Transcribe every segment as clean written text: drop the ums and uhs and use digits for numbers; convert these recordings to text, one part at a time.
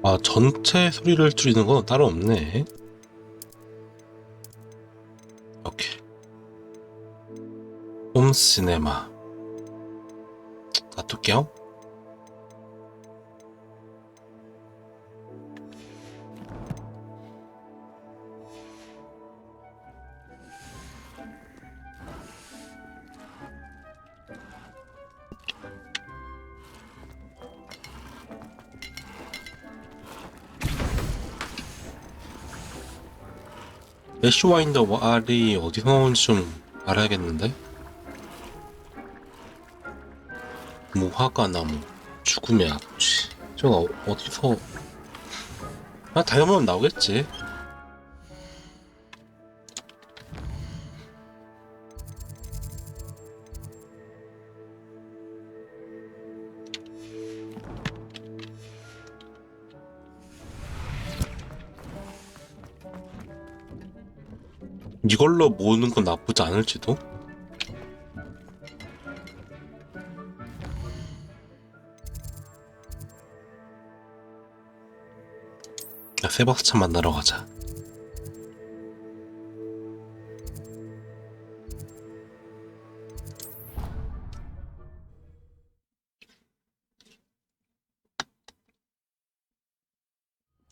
아, 전체 소리를 줄이는 건 따로 없네. 오케이. 홈 시네마. 놔둘게요. 애쉬와인더 알이 어디서 나오는지 좀 알아야겠는데? 무화과 나무, 죽음의 악취. 저거 어디서? 아, 다이아몬드 나오겠지. 이걸로 모으는 건 나쁘지 않을지도? 야, 세바스찬 만나러 가자.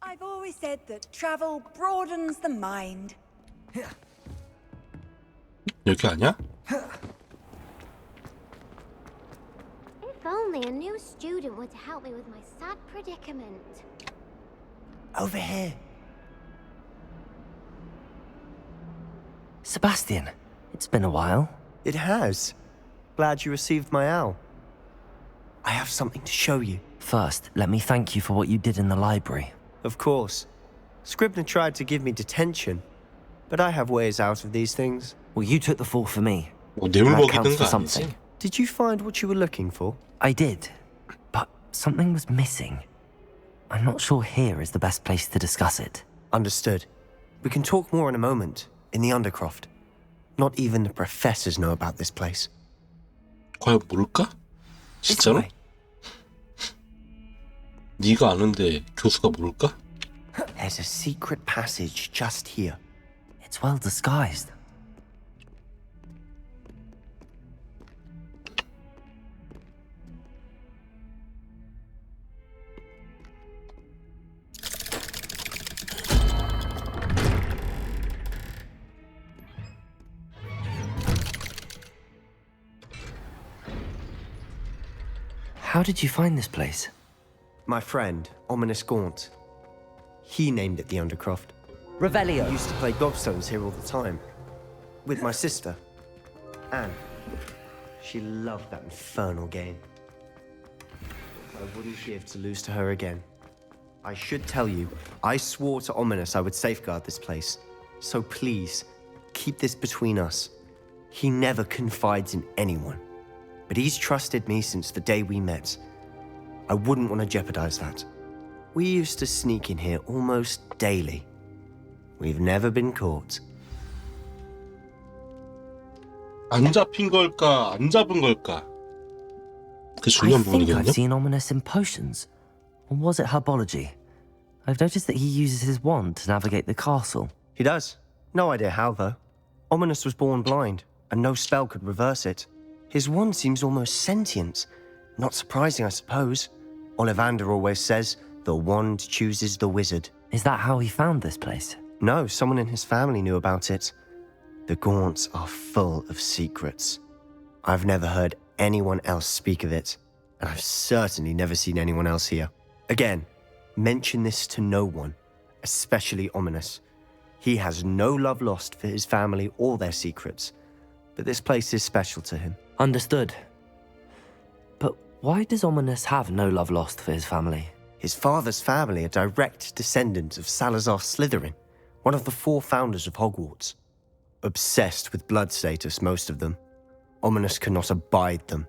I've always said that travel broadens the mind. 여기 아니야? If only a new student would help me with my sad predicament. Over here. Sebastian, it's been a while. It has. Glad you received my owl. I have something to show you. First, let me thank you for what you did in the library. Of course. Scribner tried to give me detention, but I have ways out of these things. Well, you took the fall for me. 뭐 뇌물 That counts 먹이는 for 거 something. 아니지? Did you find what you were looking for? I did, but something was missing. I'm not sure here is the best place to discuss it. Understood. We can talk more in a moment, in the Undercroft. Not even the professors know about this place. 과연 모를까? 진짜로? 네가 아는데 교수가 모를까? There's a secret passage just here. It's well disguised. How did you find this place? My friend, Ominous Gaunt. He named it the Undercroft. Revelio. I used to play gobstones here all the time. With my sister, Anne. She loved that infernal game. I wouldn't give to lose to her again. I should tell you, I swore to Ominous I would safeguard this place. So please, keep this between us. He never confides in anyone. But he's trusted me since the day we met. I wouldn't want to jeopardize that. We used to sneak in here almost daily. We've never been caught. 안 잡힌 걸까? 안 잡은 걸까? 그 I 중요한 think I've 부분이거든요. seen Ominous in potions. Or was it herbology? I've noticed that he uses his wand to navigate the castle. He does. No idea how, though. Ominous was born blind, and no spell could reverse it. His wand seems almost sentient. Not surprising, I suppose. Ollivander always says, the wand chooses the wizard. Is that how he found this place? No, someone in his family knew about it. The Gaunts are full of secrets. I've never heard anyone else speak of it, and I've certainly never seen anyone else here. Again, mention this to no one, especially Ominous. He has no love lost for his family or their secrets, but this place is special to him. Understood. But why does Ominous have no love lost for his family? His father's family are direct descendants of Salazar Slytherin, one of the 4 founders of Hogwarts. Obsessed with blood status, most of them. Ominous cannot abide them,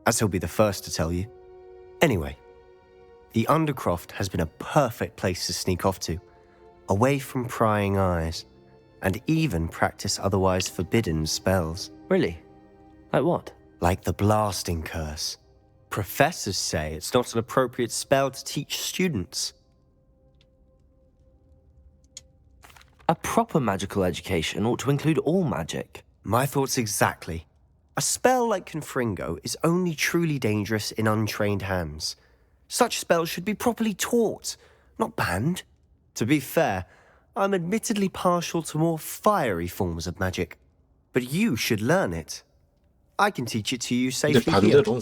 as he'll be the first to tell you. Anyway, the Undercroft has been a perfect place to sneak off to, away from prying eyes, and even practice otherwise forbidden spells. Really? Like what? Like the blasting curse. Professors say it's not an appropriate spell to teach students. A proper magical education ought to include all magic. My thoughts exactly. A spell like Confringo is only truly dangerous in untrained hands. Such spells should be properly taught, not banned. To be fair, I'm admittedly partial to more fiery forms of magic. But you should learn it. I can teach it to you 근데 safely here. 반대로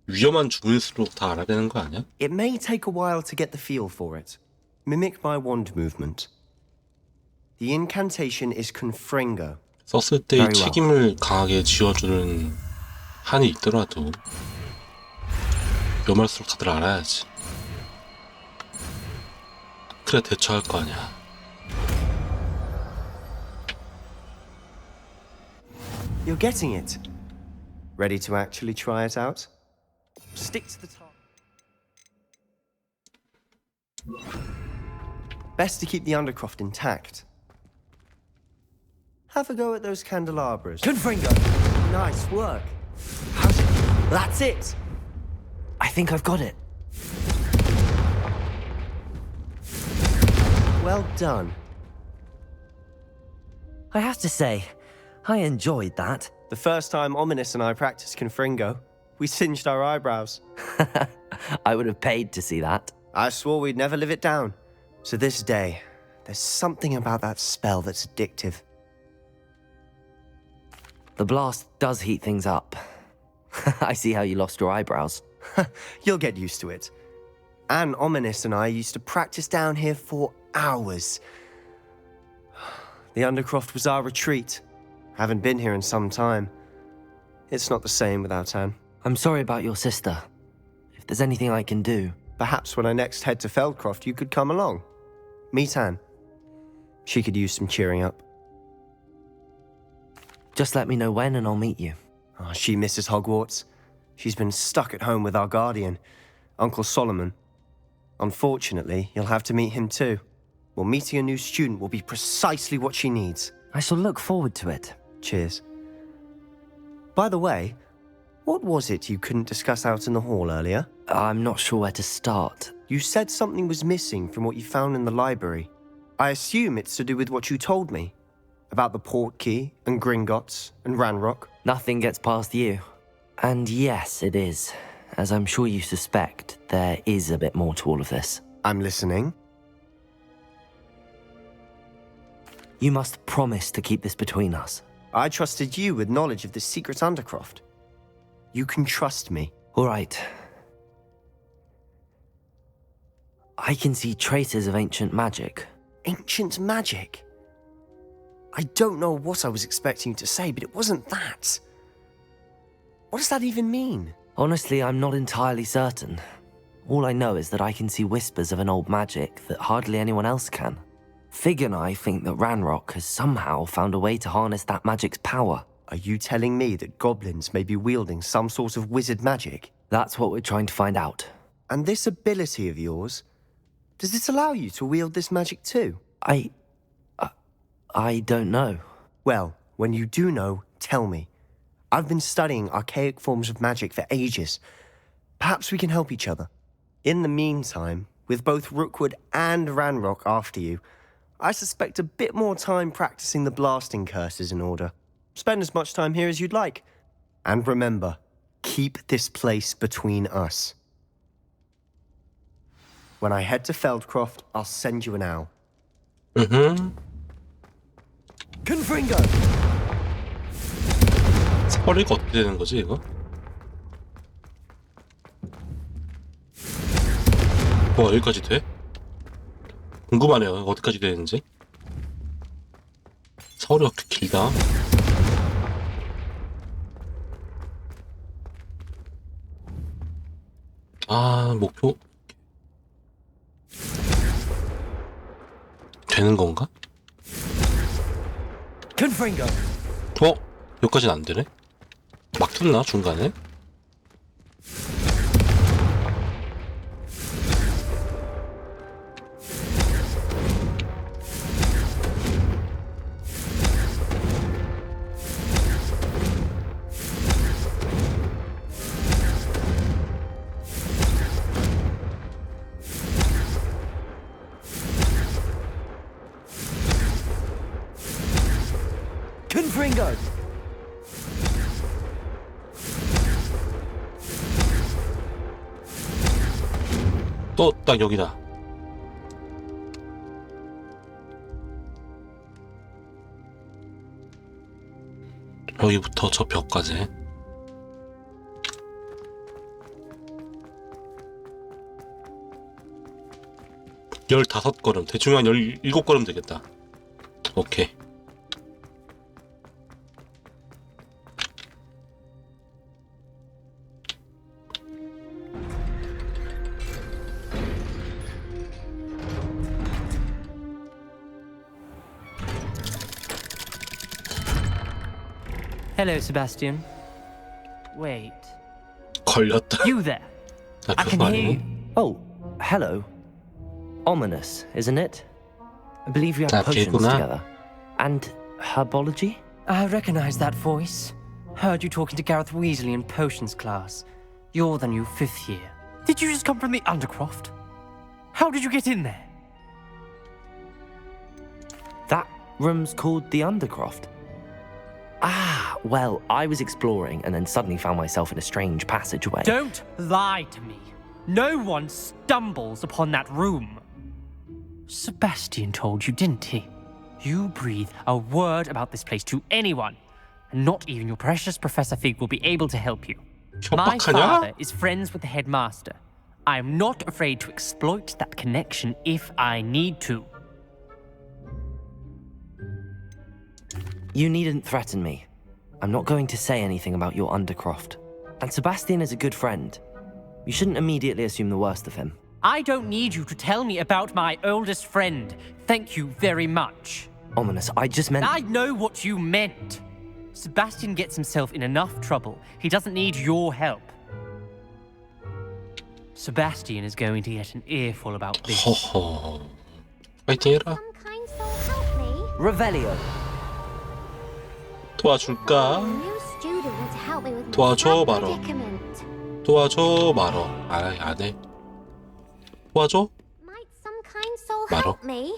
위험한 주문일수록 다 알아야 되는 거 아니야? It may take a while to get the feel for it. Mimic my wand movement. The incantation is Confringo. 썼을 때의 Very well. 책임을 강하게 지어주는 한이 있더라도 위험할수록 다들 알아야지. 그래 대처할 거 아니야. You're getting it. Ready to actually try it out? Stick to the top. Best to keep the undercroft intact. Have a go at those candelabras. Confringo! Nice work. How's it? That's it. I think I've got it. Well done. I have to say, I enjoyed that. The first time Ominous and I practiced Confringo, we singed our eyebrows. I would have paid to see that. I swore we'd never live it down. To this day, there's something about that spell that's addictive. The blast does heat things up. I see how you lost your eyebrows. You'll get used to it. Anne, Ominous and I used to practice down here for hours. The Undercroft was our retreat. Haven't been here in some time. It's not the same without Anne. I'm sorry about your sister. If there's anything I can do... Perhaps when I next head to Feldcroft, you could come along. Meet Anne. She could use some cheering up. Just let me know when and I'll meet you. Oh, she misses Hogwarts. She's been stuck at home with our guardian, Uncle Solomon. Unfortunately, you'll have to meet him too. Well, meeting a new student will be precisely what she needs. I shall look forward to it. Cheers. By the way, what was it you couldn't discuss out in the hall earlier? I'm not sure where to start. You said something was missing from what you found in the library. I assume it's to do with what you told me. About the Portkey and Gringotts and Ranrock. Nothing gets past you. And yes, it is. As I'm sure you suspect, there is a bit more to all of this. I'm listening. You must promise to keep this between us. I trusted you with knowledge of the secret Undercroft. You can trust me. All right. I can see traces of ancient magic. Ancient magic? I don't know what I was expecting you to say, but it wasn't that. What does that even mean? Honestly, I'm not entirely certain. All I know is that I can see whispers of an old magic that hardly anyone else can. Fig and I think that Ranrock has somehow found a way to harness that magic's power. Are you telling me that goblins may be wielding some sort of wizard magic? That's what we're trying to find out. And this ability of yours, does it allow you to wield this magic too? I don't know. Well, when you do know, tell me. I've been studying archaic forms of magic for ages. Perhaps we can help each other. In the meantime, with both Rookwood and Ranrock after you, I suspect a bit more time practicing the blasting curse is in order. Spend as much time here as you'd like. And remember, keep this place between us. When I head to Feldcroft, I'll send you an owl. Confringo! 허리가 어떻게 되는 거지 이거? 여기까지 돼? 궁금하네요. 어디까지 되는지. 서울이 그렇게 길다. 아, 목표 되는 건가? Confringo! 여기까지는 안 되네? 막혔나 중간에? Confringo! 또 딱 여기다. 여기부터 저 벽까지. 열다섯 걸음, 대충 한 17걸음 되겠다. 오케이. Hello, Sebastian. Wait. 걸렸다. You there? 나 I 그거 can hear 아니니? you. Oh, hello. Ominous, isn't it? I believe we have 아, potions 걔구나. together. And herbology? I recognize that voice. Heard you talking to Gareth Weasley in potions class. You're the new 5th year. Did you just come from the Undercroft? How did you get in there? That room's called the Undercroft. Ah, well, I was exploring and then suddenly found myself in a strange passageway. Don't lie to me. No one stumbles upon that room. Sebastian told you, didn't he? You breathe a word about this place to anyone, and not even your precious Professor Fig will be able to help you. My 협박하냐? father is friends with the headmaster. I am not afraid to exploit that connection if I need to. You needn't threaten me. I'm not going to say anything about your Undercroft. And Sebastian is a good friend. You shouldn't immediately assume the worst of him. I don't need you to tell me about my oldest friend. Thank you very much. Ominous, I just meant... I know what you meant. Sebastian gets himself in enough trouble. He doesn't need your help. Sebastian is going to get an earful about this. 허허. 파이팅 해라. Some kind soul help me. Revelio. 도와줄까? A new student want to help me with my 도와줘 sad 말어. predicament. 도와줘 말어. 안 해. 도와줘? Might some kind soul 말어. help me?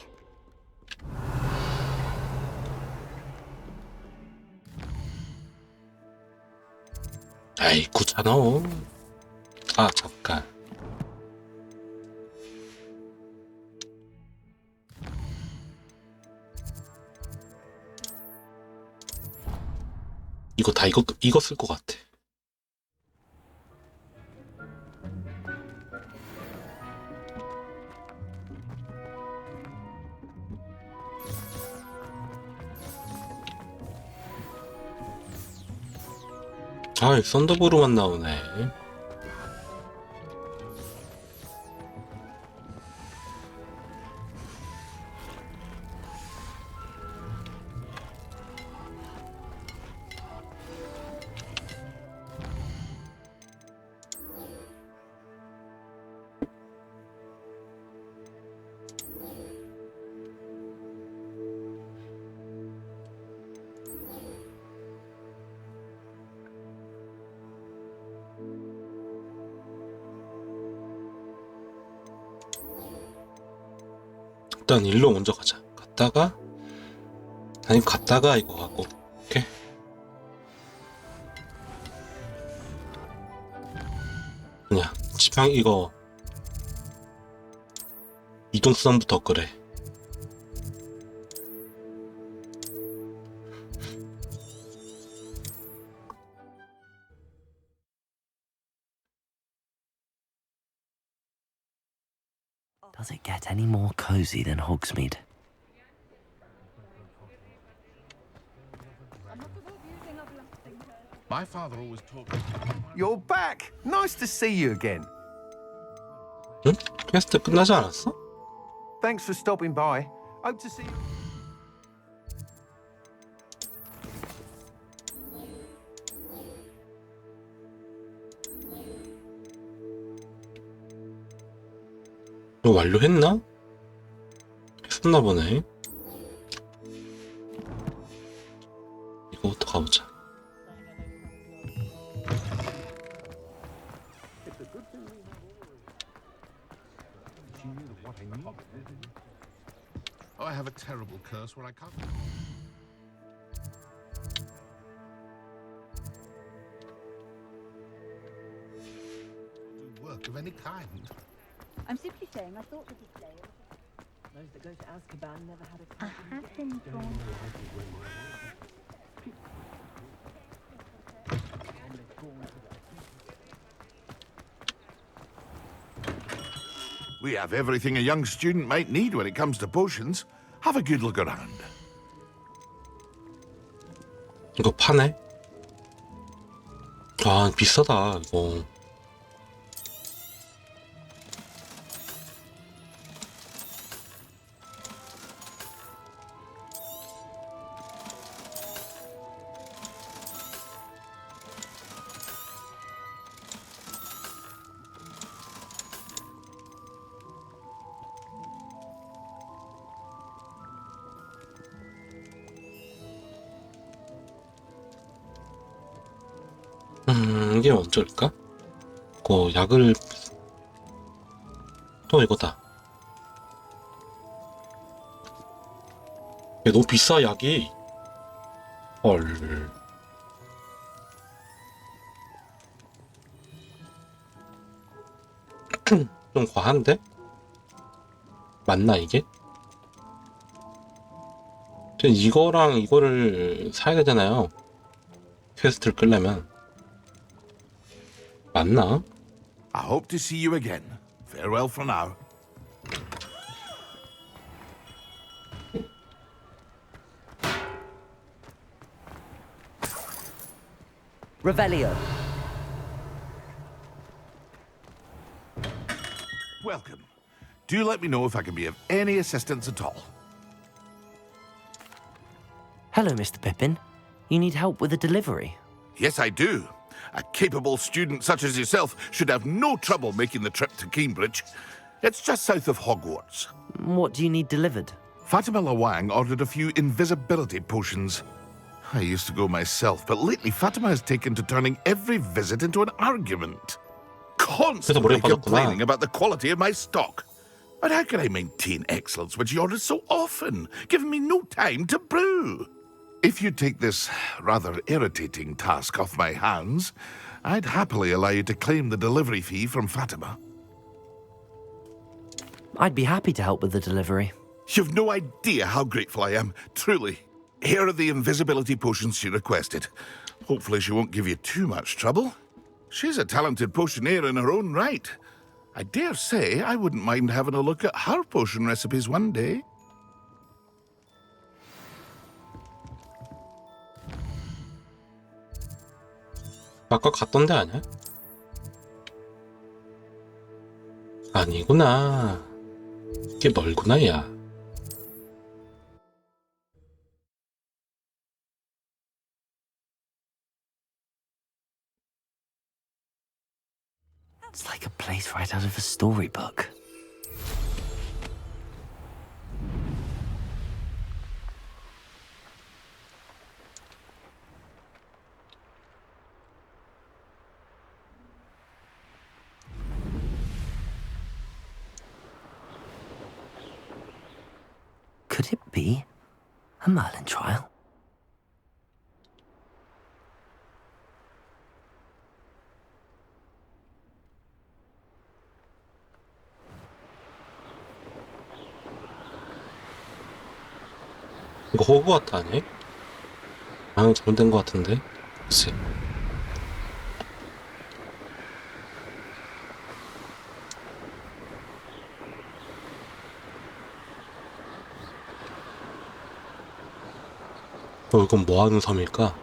아이 귀찮아. 아 잠깐. 이거 다 이거 쓸 것 같아. 아, 이 썬더브루만 나오네. 일단 일로 먼저 가자. 갔다가 아니 갔다가 이거 가고. 오케이. 그냥 지팡 이거 이동수단부터 그래. Does it get any more cozy than Hogsmeade? My father always told me. You're back! Nice to see you again. 응? 퀘스트 끝나지 않았어? Thanks for stopping by. Hope to see you. 이거 완료했나? 했었나 보네. 이거부터 가보자. Oh, I have a terrible curse where I can't. be kind. I'm simply saying I thought the display. Those that go to Azkaban never had a I have been drawn. We have everything a young student might need when it comes to potions. Have a good look around. 이거 파네? 아, 비싸다, 이거. 이게 언제일까? 그 약을 또 이거다. 야, 너무 비싸 약이. 헐. 좀 과한데? 맞나 이게? 이거랑 이거를 사야 되잖아요. 퀘스트를 끌려면. 맞나? I hope to see you again. Farewell for now. Revelio. Welcome. Do let me know if I can be of any assistance at all. Hello, Mr. Pippin. You need help with a delivery? Yes, I do. A capable student such as yourself should have no trouble making the trip to Cambridge. It's just south of Hogwarts. What do you need delivered? Fatima Lawang ordered a few invisibility potions. I used to go myself, but lately Fatima has taken to turning every visit into an argument. Constantly complaining about the quality of my stock. But how can I maintain excellence when she orders so often, giving me no time to brew? If you take this rather irritating task off my hands, I'd happily allow you to claim the delivery fee from Fatima. I'd be happy to help with the delivery. You've no idea how grateful I am, truly. Here are the invisibility potions she requested. Hopefully she won't give you too much trouble. She's a talented potioneer in her own right. I dare say I wouldn't mind having a look at her potion recipes one day. 아까 갔던 데 아니야? 아니구나. 이게 멀구나, 야. It's like a place right out of a storybook. Could it be a Merlin trial? 이거 호그와트 아니? 방향 잘못된 것 같은데? 글쎄. 이건 뭐 하는 섬일까?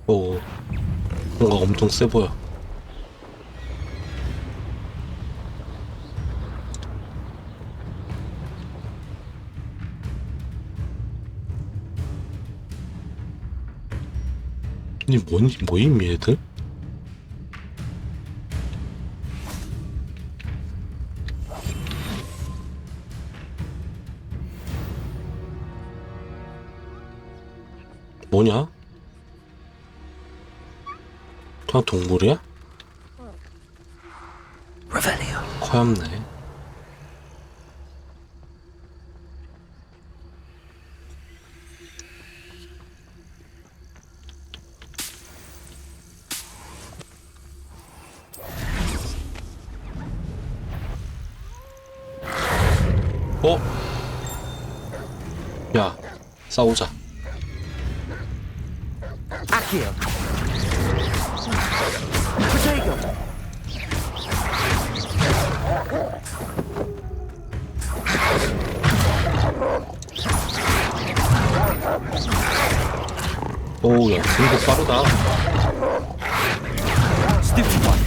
오, 뭔가 엄청 세 보여. 이 뭐임 얘들? 뭐냐? 그냥 동물이야? Revelio. 커엽네. 어? 야, 싸우자. Accio. Protego. 오우, 야, 승부 빠르다. Stupid one.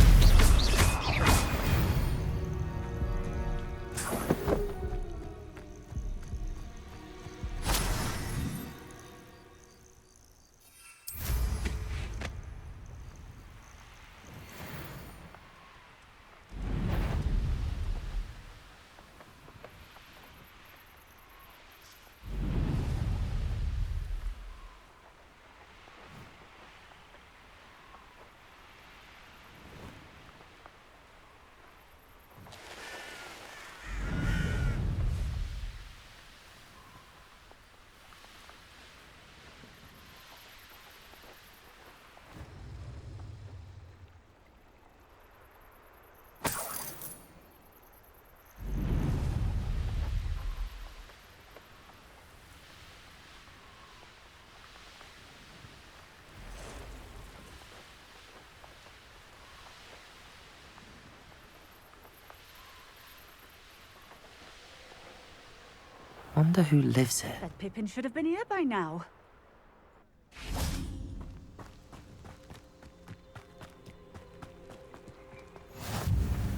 Wonder who lives here. That Pippin should have been here by now.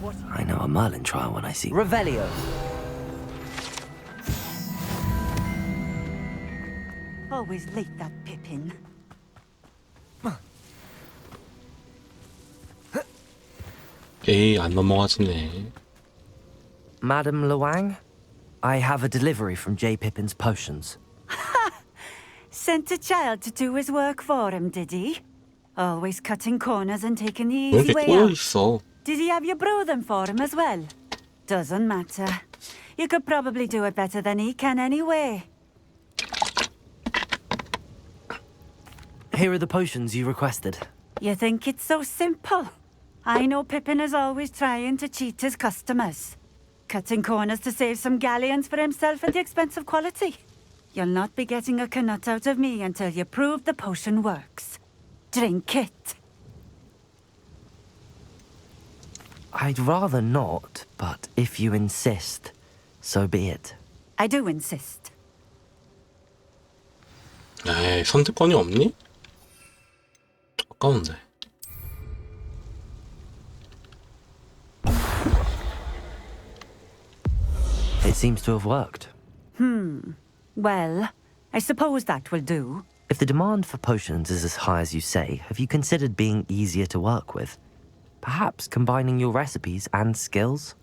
What? I know a Merlin trial when I see. Revelio. Always late, that Pippin. 에이, 안 넘어가지네. Madam Luang, I have a delivery from J. Pippin's potions. Sent a child to do his work for him, did he? Always cutting corners and taking the 왜 easy 이렇게 way 꼬여 out. 있어? Did he have you brew them for him as well? Doesn't matter. You could probably do it better than he can anyway. Here are the potions you requested. You think it's so simple? I know Pippin is always trying to cheat his customers. Cutting corners to save some galleons for himself at the expense of quality. You'll not be getting a canut out of me until you prove the potion works. Drink it. I'd rather not, but if you insist, so be it. I do insist. 에이, 선택권이 없니? 아까운데. It seems to have worked. Well, I suppose that will do. If the demand for potions is as high as you say, have you considered being easier to work with? Perhaps combining your recipes and skills?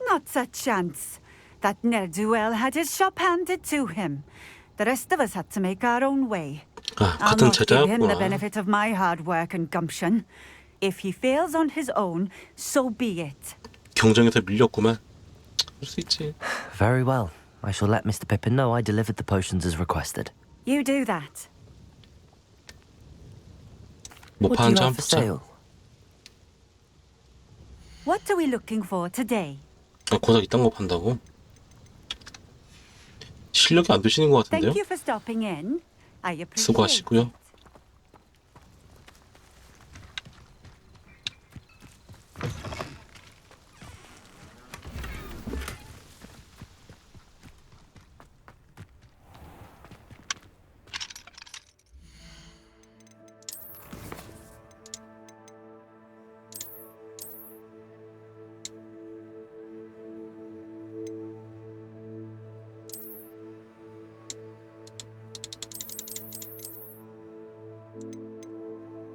Not a chance. That ne'er-do-well had his shop handed to him. The rest of us had to make our own way. 아, I'll 같은 not give him the 제자였구나. benefit of my hard work and gumption. If he fails on his own, so be it. 경쟁에서 밀렸구만. 그럴 수 있지. Very well. I shall let Mr. Pippin know I delivered the potions as requested. You do that. 뭐 What do 파는 you 차 have 한 for 붙자. sale? What are we looking for today? 아, 고작 이딴 거 판다고? 실력이 안 되시는 것 같은데요? Thank you for stopping in. I appreciate 수고하시고요. it.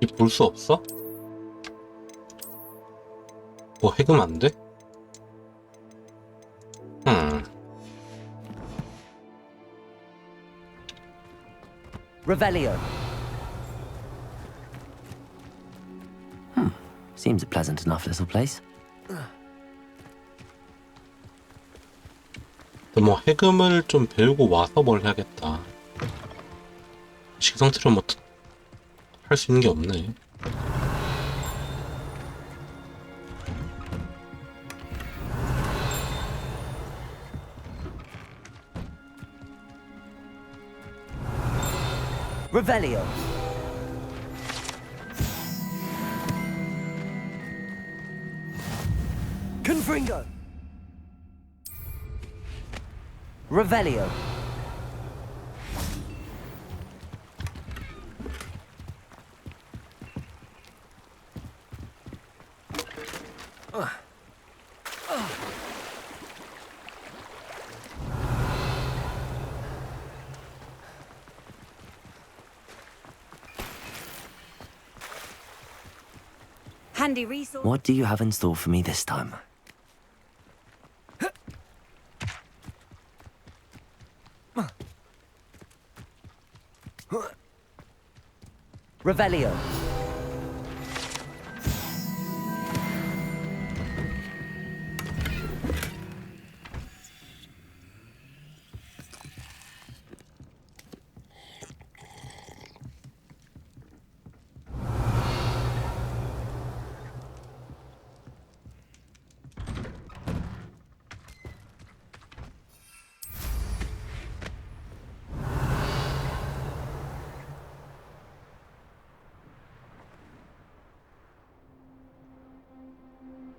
이 볼 수 없어? 뭐 해금 안 돼? Revelio. Seems a pleasant enough little place. 뭐 해금을 좀 배우고 와서 뭘 해야겠다. 식상태로 뭐 할 수 있는 게 없네. Revelio. Confringo. Revelio. Handy resource. What do you have in store for me this time? Revelio.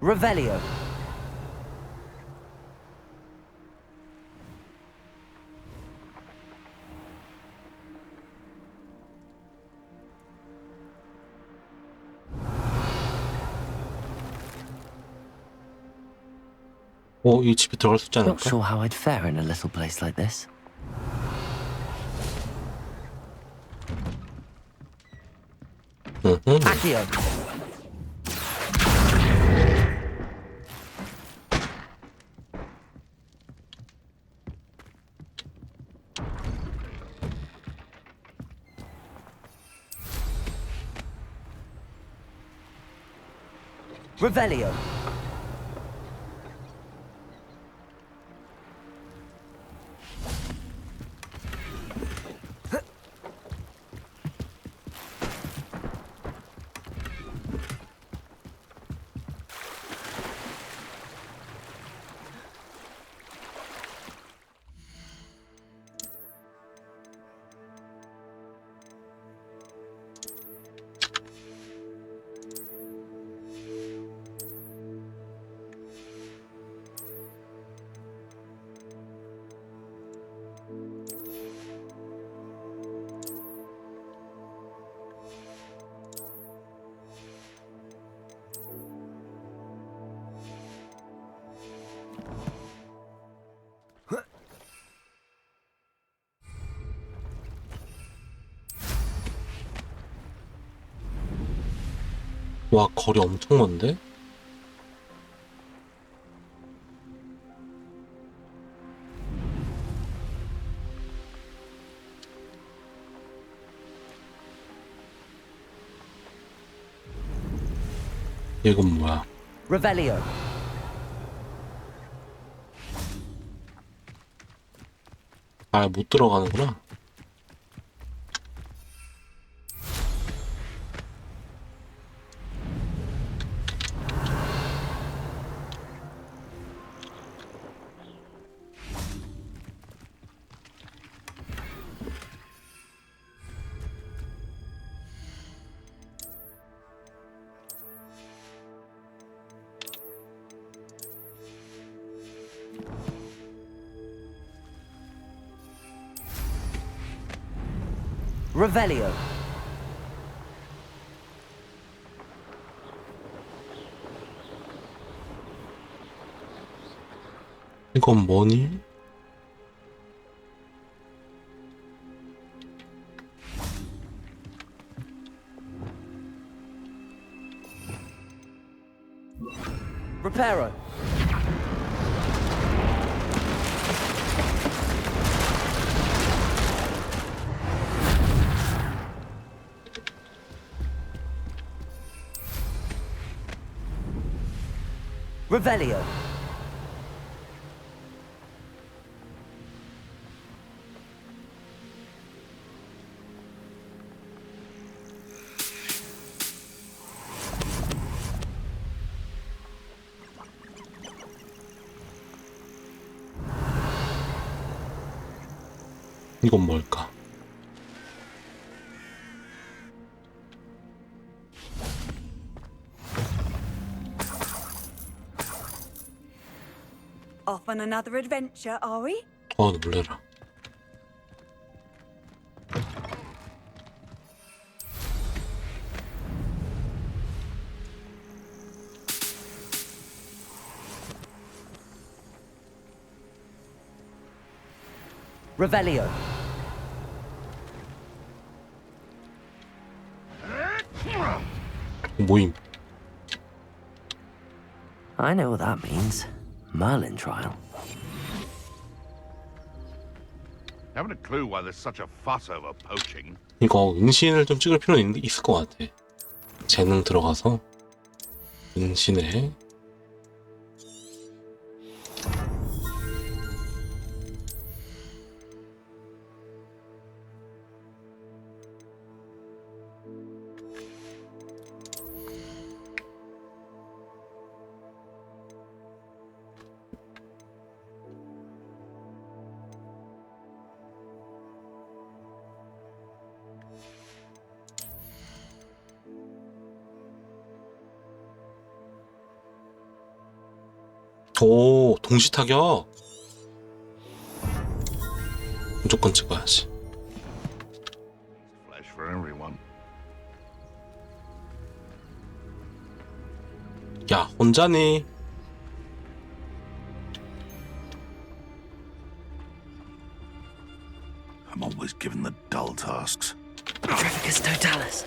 Revelio. 이 집에 들어갈 수 있지 Not 않을까? sure how I'd fare in a little place like this. Accio. Revelio. 와, 거리 엄청 먼데? 이건 뭐야? Revelio. 아, 못 들어가는구나. Revelio. 이건 뭐니? Reparo. Revelio. 이건 뭘까? Off on another adventure, are we? 놀래라. Revelio. 모임. I know what that means. Merlin trial. Haven't a clue why there's such a fuss over poaching. 이거 은신을 좀 찍을 필요는 있을 것 같아. 재능 들어가서 은신에 오, 동시 타격. 무조건 찍어야지. Flesh for everyone. 야, 혼자니? I'm always given the dull tasks. Trifficus totalis.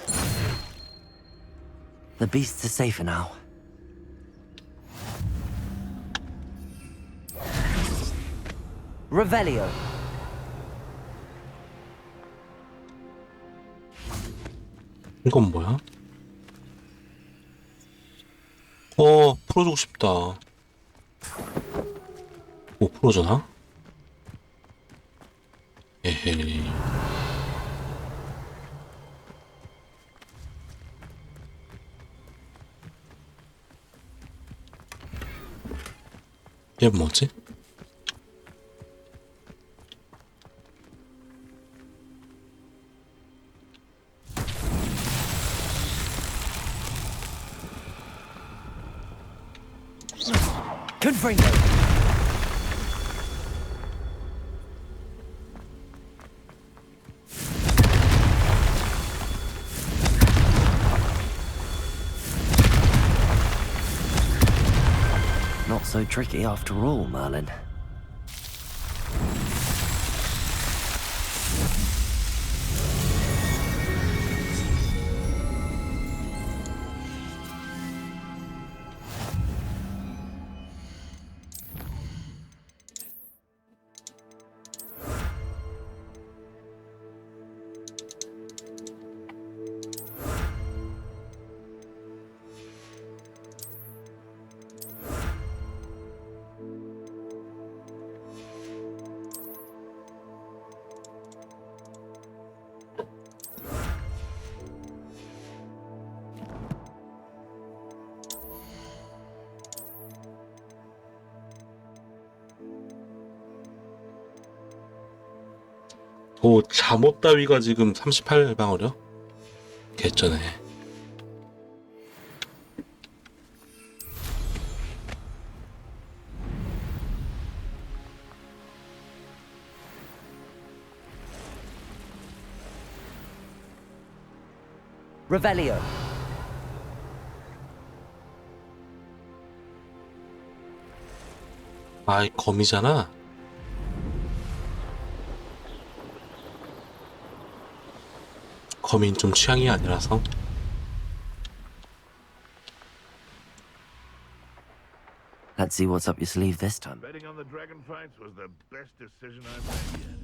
The beasts are safer now. Revelio. 이건 뭐야? 풀어주고 싶다. 못 풀어주나? 에헤이. 얘 뭐지? Confringo. Not so tricky after all, Merlin. 오, 잠옷 따위가 지금 38방울이요? 개쩌네. Revelio. 아이, 거미잖아. 거미는 좀 취향이 아니라서. Let's see what's up your sleeve this time. Betting on the dragon fights was the best decision I've made yet.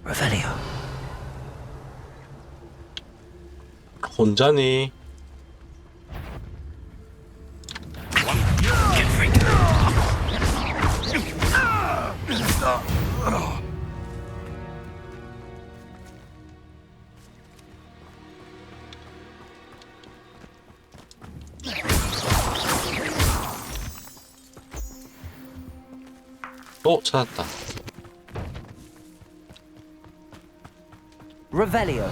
Revelio. 혼자니? 찾았다. Revelio.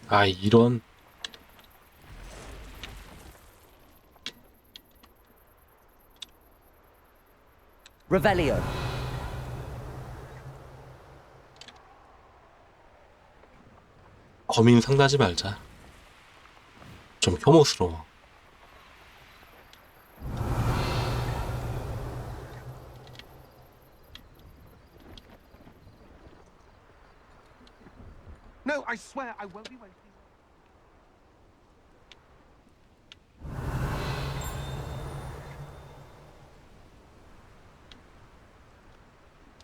아, 이런. Revelio. 거민 상대하지 말자. 좀 혐오스러워. No, I swear I won't be waiting.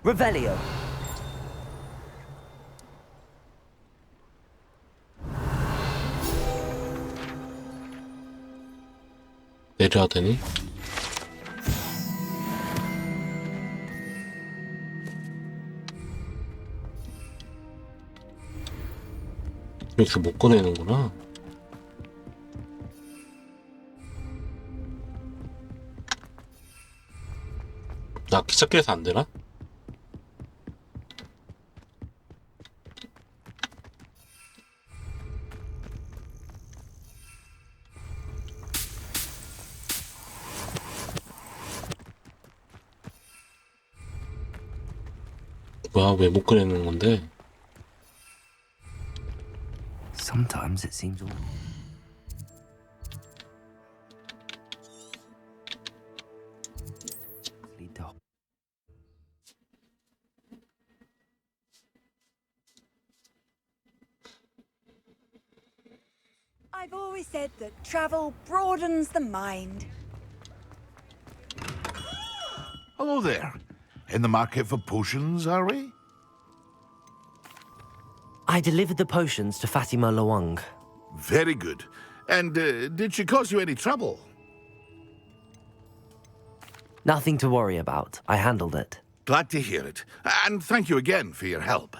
Revelio. 내려야 되니? 여기서 못 꺼내는구나. 나 기찻길에서 안 되나? 뭐야, 왜 못 꺼내는 건데? Sometimes it seems all... I've always said that travel broadens the mind. Hello there. In the market for potions, are we? I delivered the potions to Fatima Lawang. Very good. And did she cause you any trouble? Nothing to worry about. I handled it. Glad to hear it. And thank you again for your help.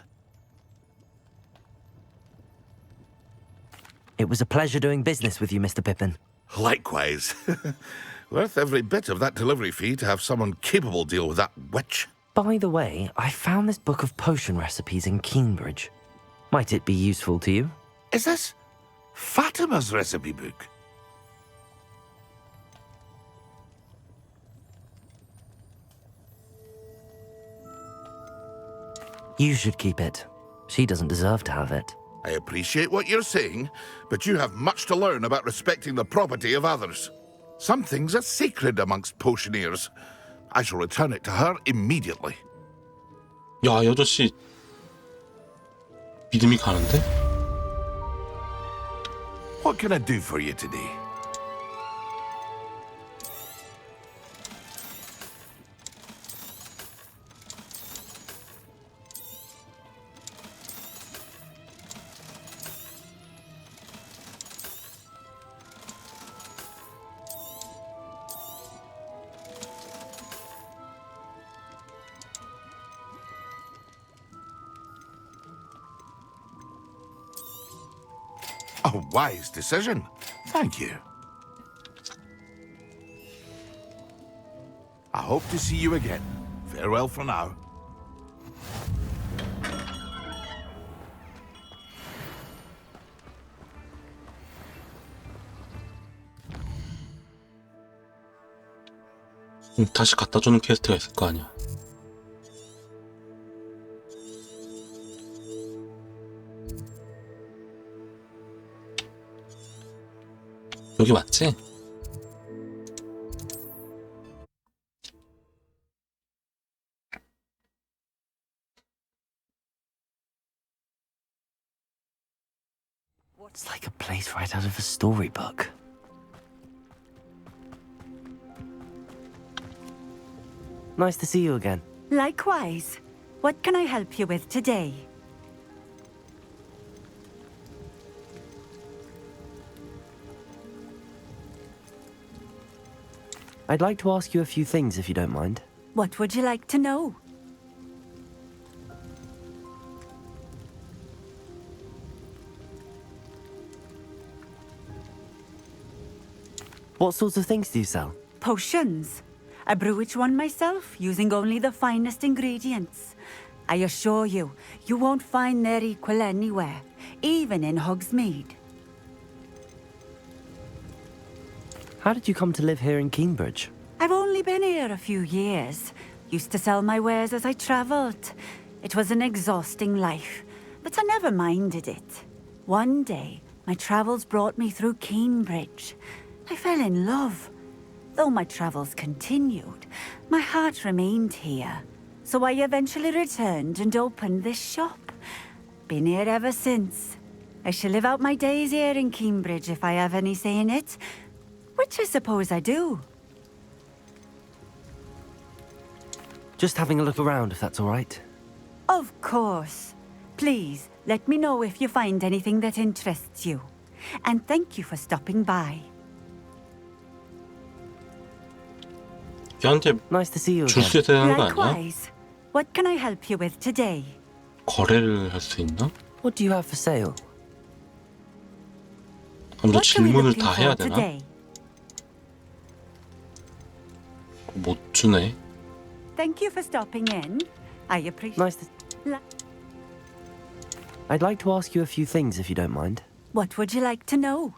It was a pleasure doing business with you, Mr. Pippin. Likewise. Worth every bit of that delivery fee to have someone capable deal with that witch. By the way, I found this book of potion recipes in Cambridge. Might it be useful to you? Is this Fatima's recipe book? You should keep it. She doesn't deserve to have it. I appreciate what you're saying, but you have much to learn about respecting the property of others. Some things are sacred amongst potioneers. I shall return it to her immediately. 야, 이 아저씨 믿음이 가는데? What can I do for you today? A wise decision. Thank you. I hope to see you again. Farewell for now. 다시 갖다 주는 퀘스트가 있을 거 아니야. 여기 맞지? It's like a place right out of a storybook. Nice to see you again. Likewise. What can I help you with today? I'd like to ask you a few things if you don't mind. What would you like to know? What sorts of things do you sell? Potions. I brew each one myself, using only the finest ingredients. I assure you, you won't find their equal anywhere, even in Hogsmeade. How did you come to live here in Cambridge? I've only been here a few years. Used to sell my wares as I travelled. It was an exhausting life, but I never minded it. One day, my travels brought me through Cambridge. I fell in love. Though my travels continued, my heart remained here. So I eventually returned and opened this shop. Been here ever since. I shall live out my days here in Cambridge if I have any say in it, which I suppose I do. Just having a look around, if that's all right. Of course. Please, let me know if you find anything that interests you. And thank you for stopping by. 걔한테 Nice to see you 줄 again. 수 있어야 하는 거 아니야? Likewise. What can I help you with today? 거래를 할 수 있나? What do you have for sale? 그럼 저 What are we 질문을 looking 다 해야 for 되나? today? 못 주네. Thank you for stopping in. I appreciate. Nice to... I'd like to ask you a few things if you don't mind. What would you like to know?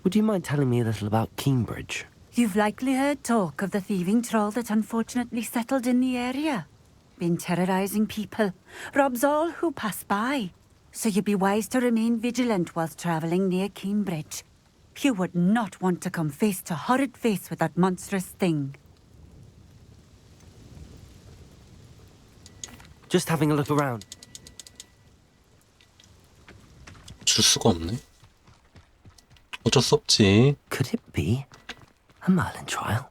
Would you mind telling me a little about Cambridge? You've likely heard talk of the thieving troll that unfortunately settled in the area. Been terrorizing people, robs all who pass by. So you'd be wise to remain vigilant whilst traveling near Cambridge. You would not want to come face to horrid face with that monstrous thing. Just having a look around. 줄 수가 없네. 어쩔 수 없지. Could it be a Merlin trial?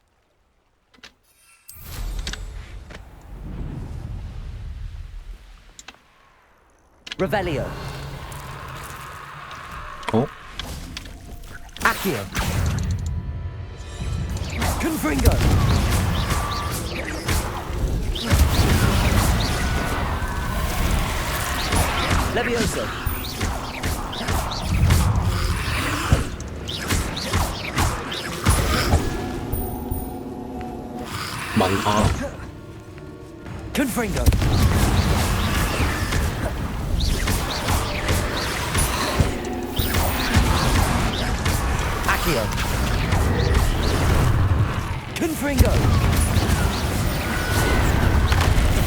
Revelio. 어? Accio. Confringo. Levioso. 많다. Confringo. Accio. Confringo.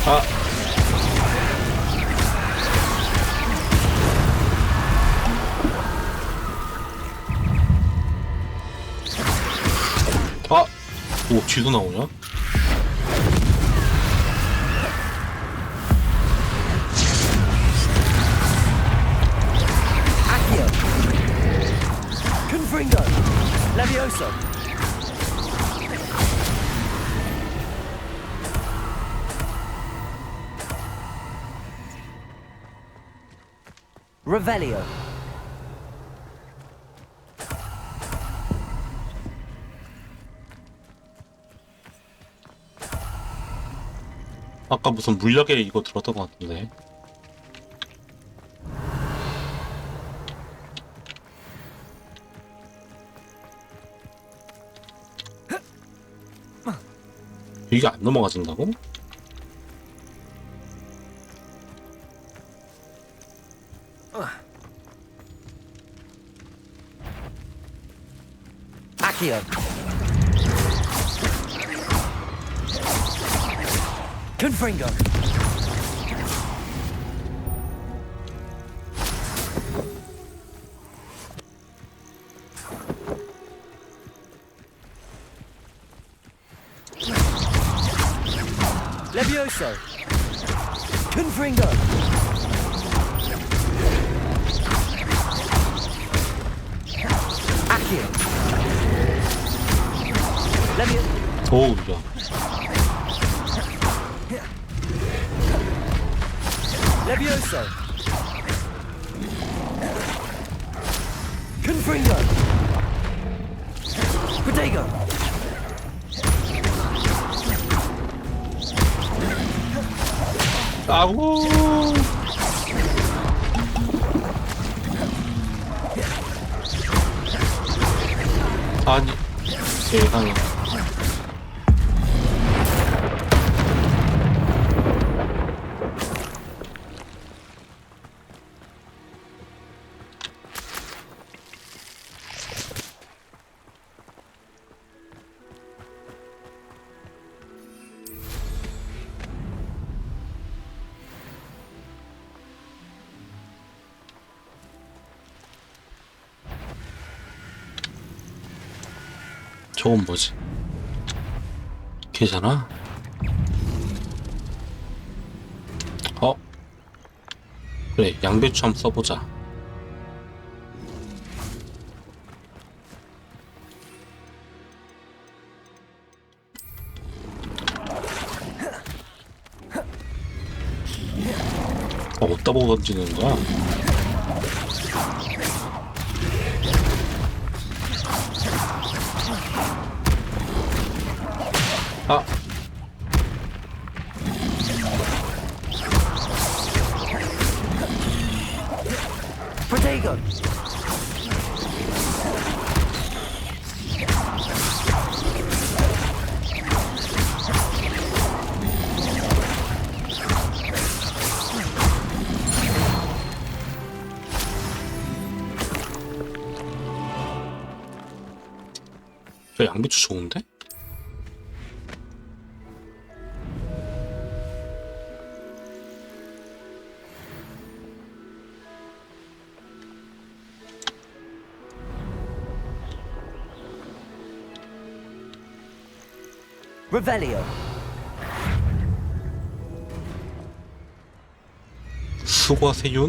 아, 아, 오 뒤도 나오냐? Accio. Confringo. Levioso. Revelio. 아까 무슨 물약에 이거 들었던 것 같은데. 이게 안 넘어가진다고? Accio. Confringo. Levioso. Confringo. Accio. Levioso. 오우, 야. Levioso. Confringo. Protego. 아우. 아니, 세상에. 저건 뭐지? 걔잖아? 그래, 양배추 한번 써보자. 어디다 보고 던지는 거야? 아! Protego. 저 양배추 좋은데? Revelio. 수고하세요.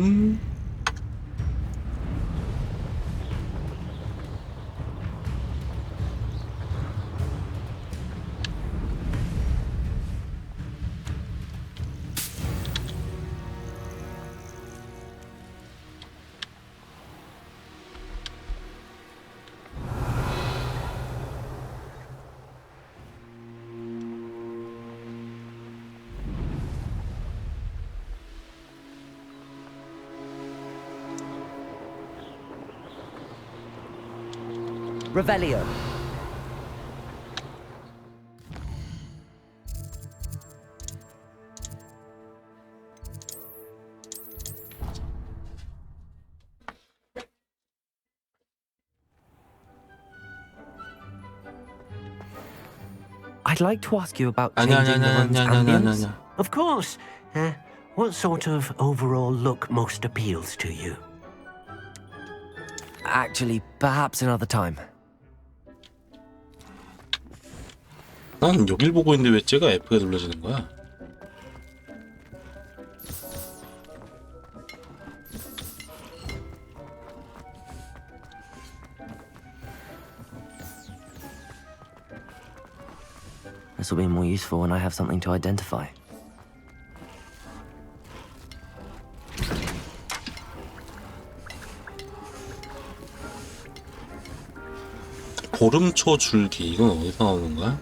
Revelio. I'd like to ask you about changing the room's ambience. Of course. What sort of overall look most appeals to you? Actually, perhaps another time. 난 여길 보고 있는데 왜 쟤가 F가 눌러지는 거야? This will be more useful when I have something to identify. 보름초 줄기, 이건 어디서 나오는 거야?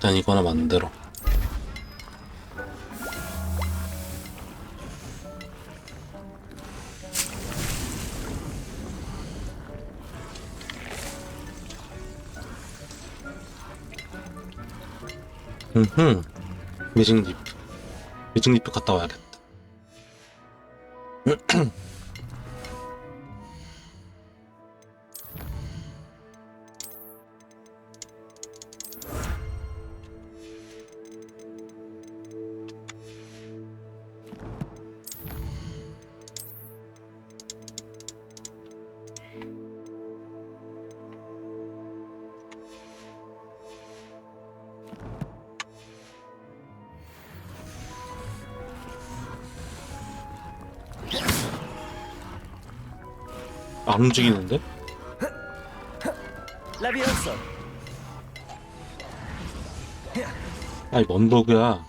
일단 이거 하나 만들어. 매직잎. 매직잎도 갔다 와야겠다. 안 움직이는데? 아이 뭔 버그야.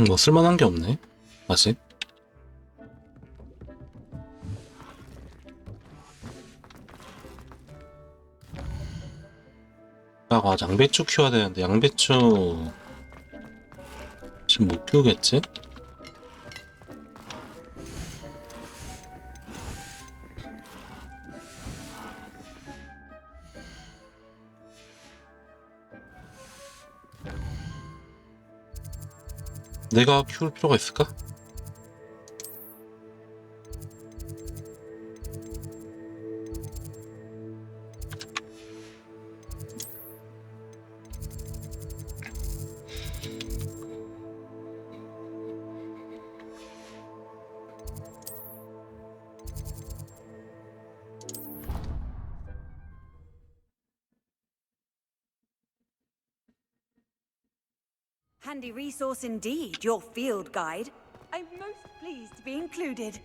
뭐 쓸만한 게 없네 아직. 아, 양배추 키워야 되는데 양배추 지금 못 키우겠지? 내가 키울 필요가 있을까? Handy resource indeed, your field guide. I'm most pleased to be included.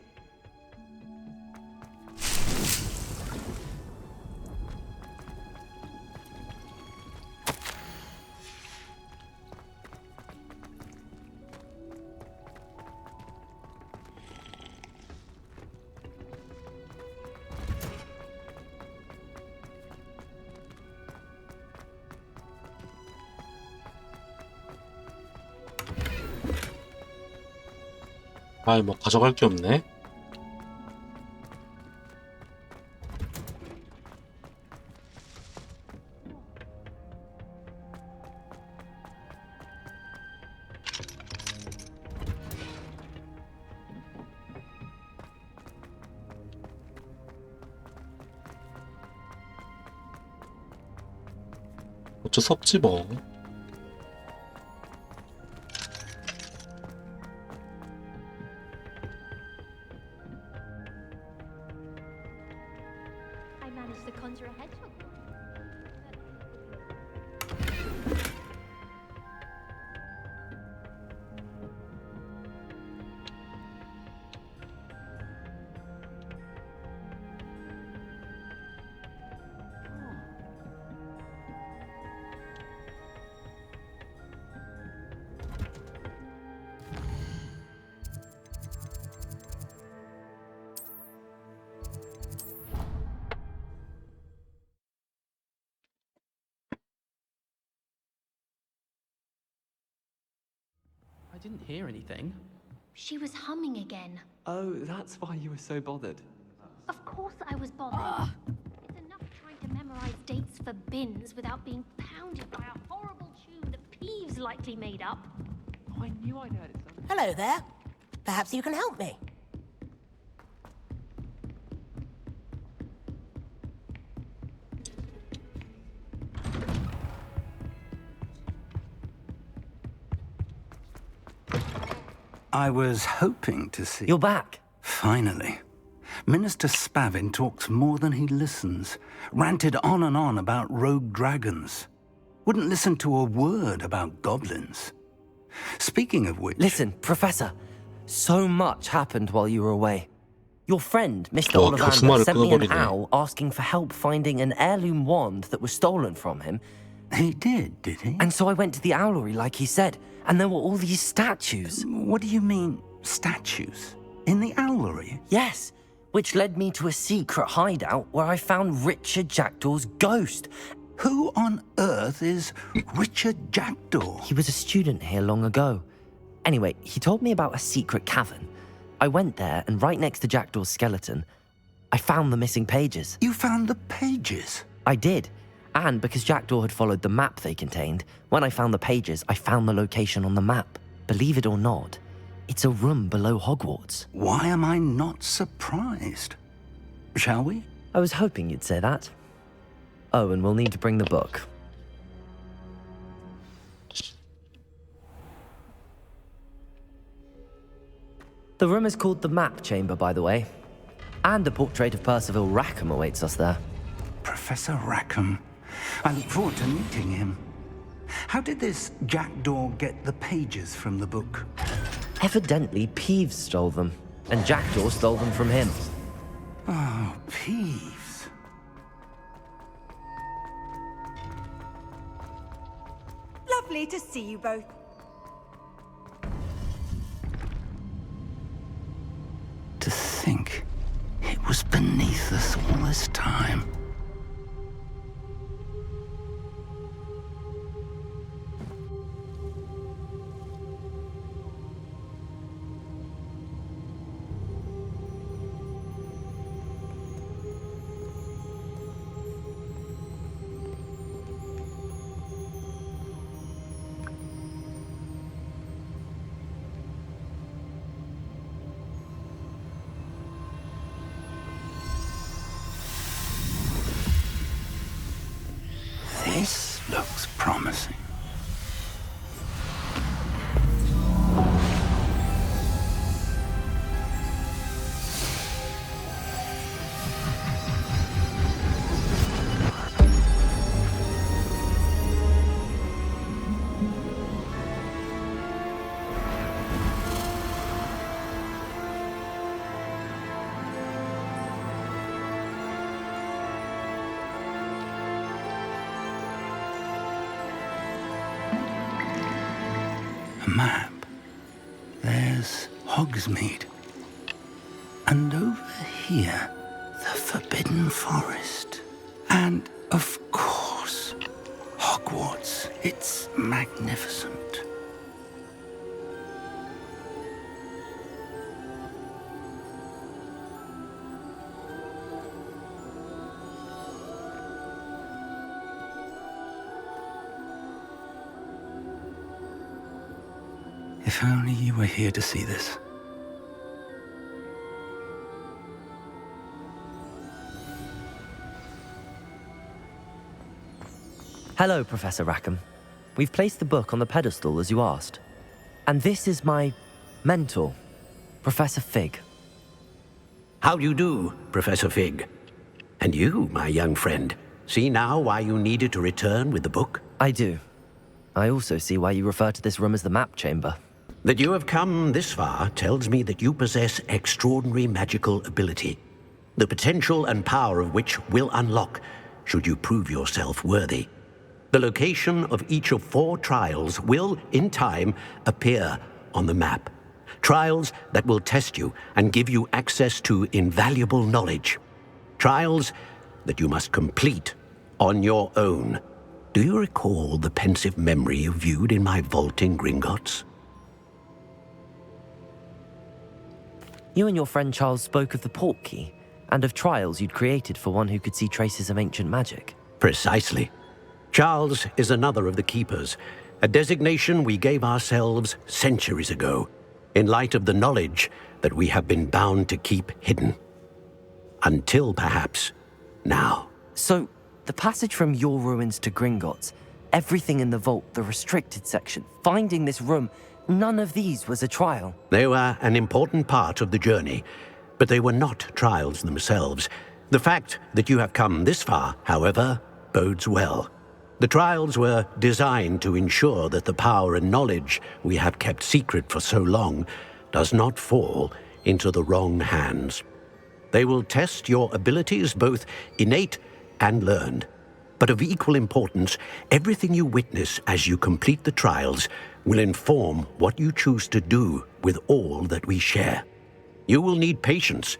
아이 뭐 가져갈 게 없네. 어쩔 수 없지 뭐. I managed to conjure a hedgehog. I didn't hear anything. She was humming again. Oh, that's why you were so bothered. Of course I was bothered. It's enough trying to memorize dates for bins without being pounded by a horrible tune that Peeves likely made up. Oh, I knew I'd heard it somewhere. Hello there. Perhaps you can help me. I was hoping to see... You're back. Finally. Minister Spavin talks more than he listens. Ranted on and on about rogue dragons. Wouldn't listen to a word about goblins. Speaking of which... Listen, Professor. So much happened while you were away. Your friend, Mr. Ollivander, sent me an owl asking for help finding an heirloom wand that was stolen from him. He did he? And so I went to the owlery like he said, and there were all these statues. What do you mean, statues? In the owlery? Yes, which led me to a secret hideout where I found Richard Jackdaw's ghost. Who on earth is Richard Jackdaw? He was a student here long ago. Anyway, he told me about a secret cavern. I went there, and right next to Jackdaw's skeleton, I found the missing pages. You found the pages? I did. And because Jackdaw had followed the map they contained, when I found the pages, I found the location on the map. Believe it or not, it's a room below Hogwarts. Why am I not surprised? Shall we? I was hoping you'd say that. Oh, and we'll need to bring the book. The room is called the Map Chamber, by the way. And a portrait of Percival Rackham awaits us there. Professor Rackham. I look forward to meeting him. How did this Jackdaw get the pages from the book? Evidently, Peeves stole them, and Jackdaw stole them from him. Oh, Peeves. Lovely to see you both. To think it was beneath us all this time. This looks promising. Map. There's Hogsmeade. And over here, the Forbidden Forest. And, of course, Hogwarts. It's magnificent. If only you were here to see this. Hello, Professor Rackham. We've placed the book on the pedestal as you asked. And this is my mentor, Professor Fig. How do you do, Professor Fig? And you, my young friend, see now why you needed to return with the book? I do. I also see why you refer to this room as the map chamber. That you have come this far tells me that you possess extraordinary magical ability, the potential and power of which will unlock should you prove yourself worthy. The location of each of 4 trials will, in time, appear on the map. Trials that will test you and give you access to invaluable knowledge. Trials that you must complete on your own. Do you recall the pensive memory you viewed in my vault in Gringotts? You and your friend Charles spoke of the port key, and of trials you'd created for one who could see traces of ancient magic. Precisely. Charles is another of the Keepers, a designation we gave ourselves centuries ago, in light of the knowledge that we have been bound to keep hidden. Until, perhaps, now. So, the passage from your ruins to Gringotts, everything in the vault, the restricted section, finding this room, none of these was a trial. They were an important part of the journey, but they were not trials themselves. The fact that you have come this far, however, bodes well. The trials were designed to ensure that the power and knowledge we have kept secret for so long does not fall into the wrong hands. They will test your abilities, both innate and learned. But of equal importance, everything you witness as you complete the trials will inform what you choose to do with all that we share. You will need patience.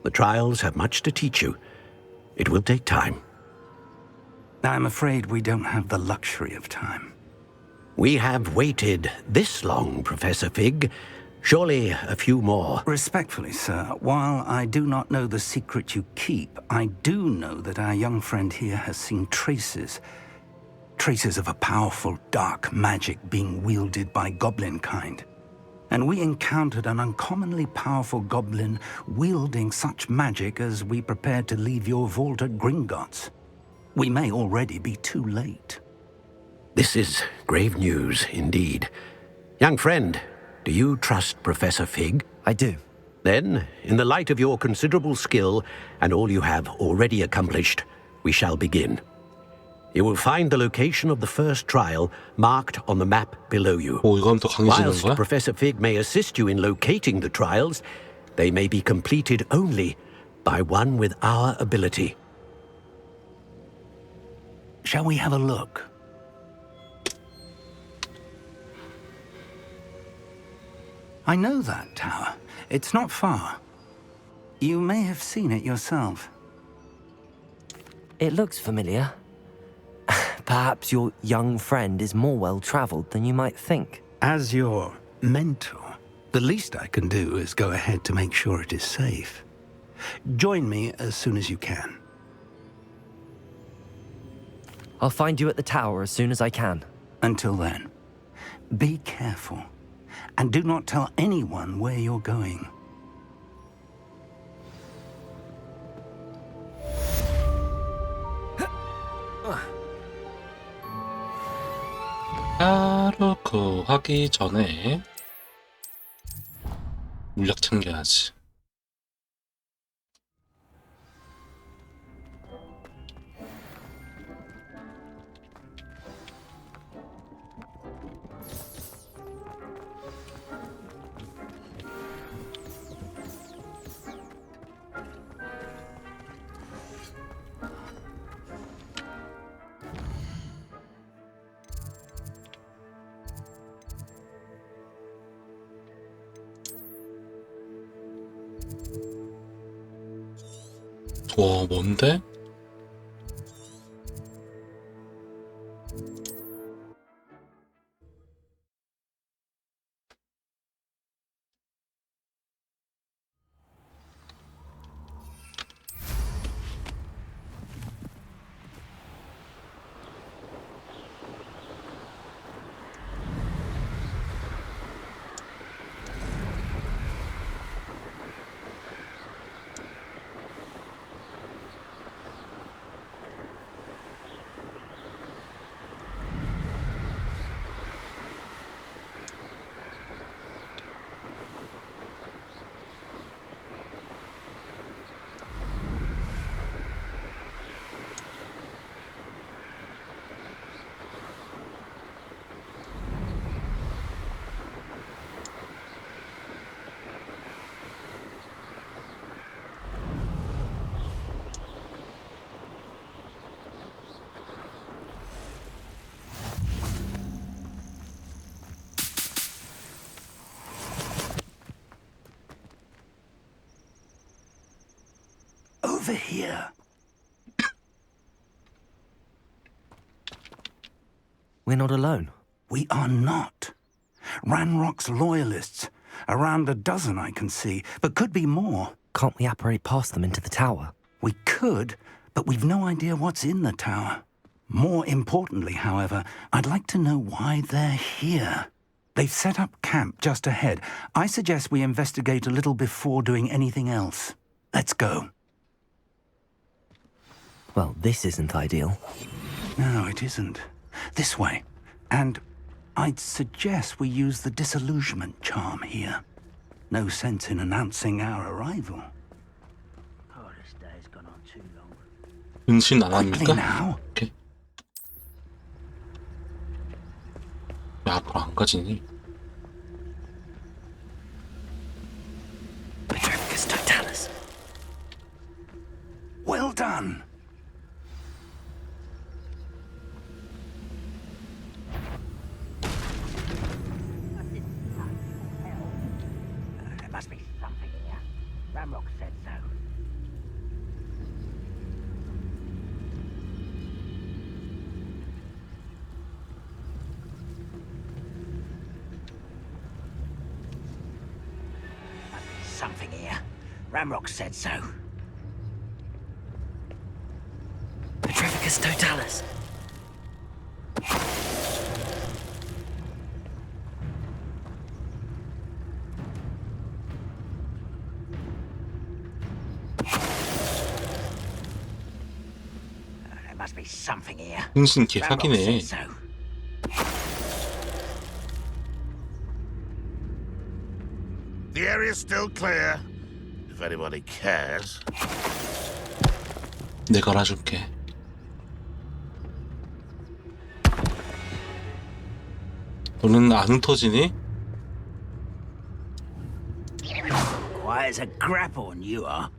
The trials have much to teach you. It will take time. I'm afraid we don't have the luxury of time. We have waited this long, Professor Fig. Surely a few more. Respectfully, sir, while I do not know the secret you keep, I do know that our young friend here has seen traces of a powerful dark magic being wielded by goblin kind. And we encountered an uncommonly powerful goblin wielding such magic as we prepared to leave your vault at Gringotts. We may already be too late. This is grave news indeed. Young friend, do you trust Professor Fig? I do. Then, in the light of your considerable skill and all you have already accomplished, we shall begin. You will find the location of the first trial marked on the map below you. 이건 또 강해지는 Whilst 거야? Professor Fig may assist you in locating the trials, they may be completed only by one with our ability. Shall we have a look? I know that tower. It's not far. You may have seen it yourself. It looks familiar. Perhaps your young friend is more well-traveled than you might think. As your mentor, the least I can do is go ahead to make sure it is safe. Join me as soon as you can. I'll find you at the tower as soon as I can. Until then, be careful, and do not tell anyone where you're going. 바로 그 하기 전에 물약 챙겨야지. 와, 뭔데? over here. We're not alone. We are not. Ranrock's loyalists. Around a dozen I can see, but could be more. Can't we apparate past them into the tower? We could, but we've no idea what's in the tower. More importantly, however, I'd like to know why they're here. They've set up camp just ahead. I suggest we investigate a little before doing anything else. Let's go. Well, this isn't ideal. No, it isn't. This way. And I'd suggest we use the disillusionment charm here. No sense in announcing our arrival. Oh, this day's gone on too long. 은신 안 Quickly 합니까? now. 오케이. 야, 앞으로 안 가지니? Petrificus totalis. Well done. There must be something here. Ramrock said so. Must be something here. Ramrock said so. Petrificus totalis. There must be something here. 은신 Ramrock 개사기네. said so. The area's still clear. If anybody cares. 내가 알아줄게. 너는 안 흩어지니? Quiet as a grapehorn, you are.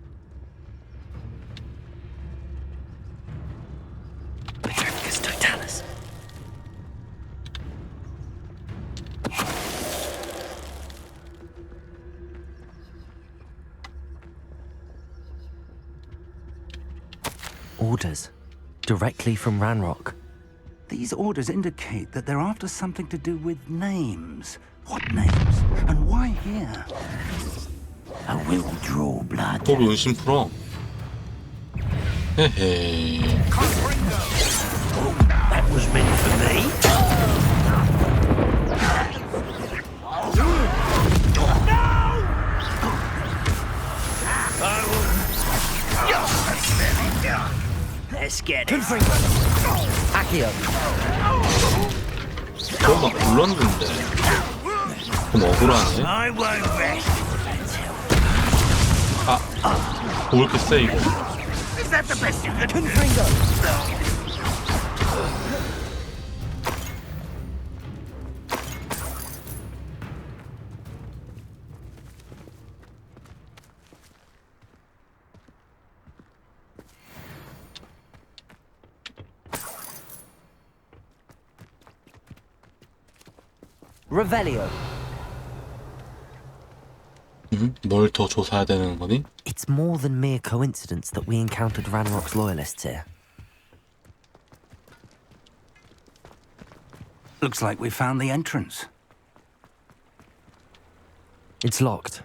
Petrificus totalis. Orders. Directly from Ranrock. These orders indicate that they're after something to do with names. What names? And why here? I will draw blood. 또 은신 풀어. 헤헤. That was meant for me. Let's get it. Accio. 너가 불렀는데. 그럼 억울하네. I won't rest. 아, 왜 이렇게 세 이거? Is that the best you can do? Revelio. 뭘 더 조사해야 되는 거니? It's more than mere coincidence that we encountered Ranrock's loyalists here. Looks like we found the entrance. It's locked.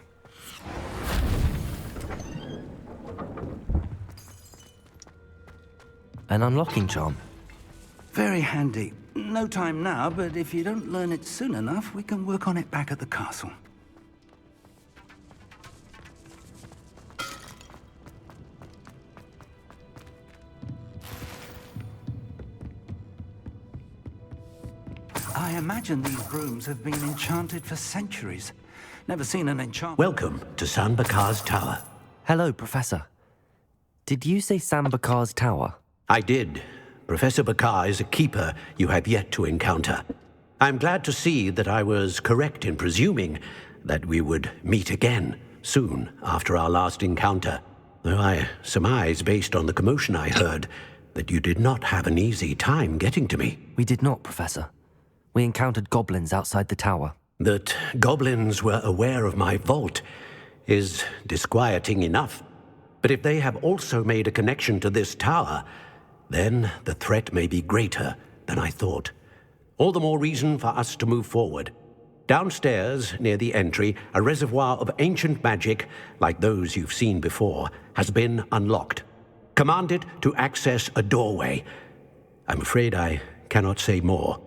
An unlocking charm. Very handy. No time now, but if you don't learn it soon enough, we can work on it back at the castle. I imagine these rooms have been enchanted for centuries. Never seen an enchantment. Welcome to San Bakar's Tower. Hello, Professor. Did you say Sam Bakar's tower? I did. Professor Bakar is a keeper you have yet to encounter. I'm glad to see that I was correct in presuming that we would meet again soon after our last encounter, though I surmise, based on the commotion I heard, that you did not have an easy time getting to me. We did not, Professor. We encountered goblins outside the tower. That goblins were aware of my vault is disquieting enough. But if they have also made a connection to this tower, then the threat may be greater than I thought. All the more reason for us to move forward. Downstairs, near the entry, a reservoir of ancient magic, like those you've seen before, has been unlocked. Command it to access a doorway. I'm afraid I cannot say more.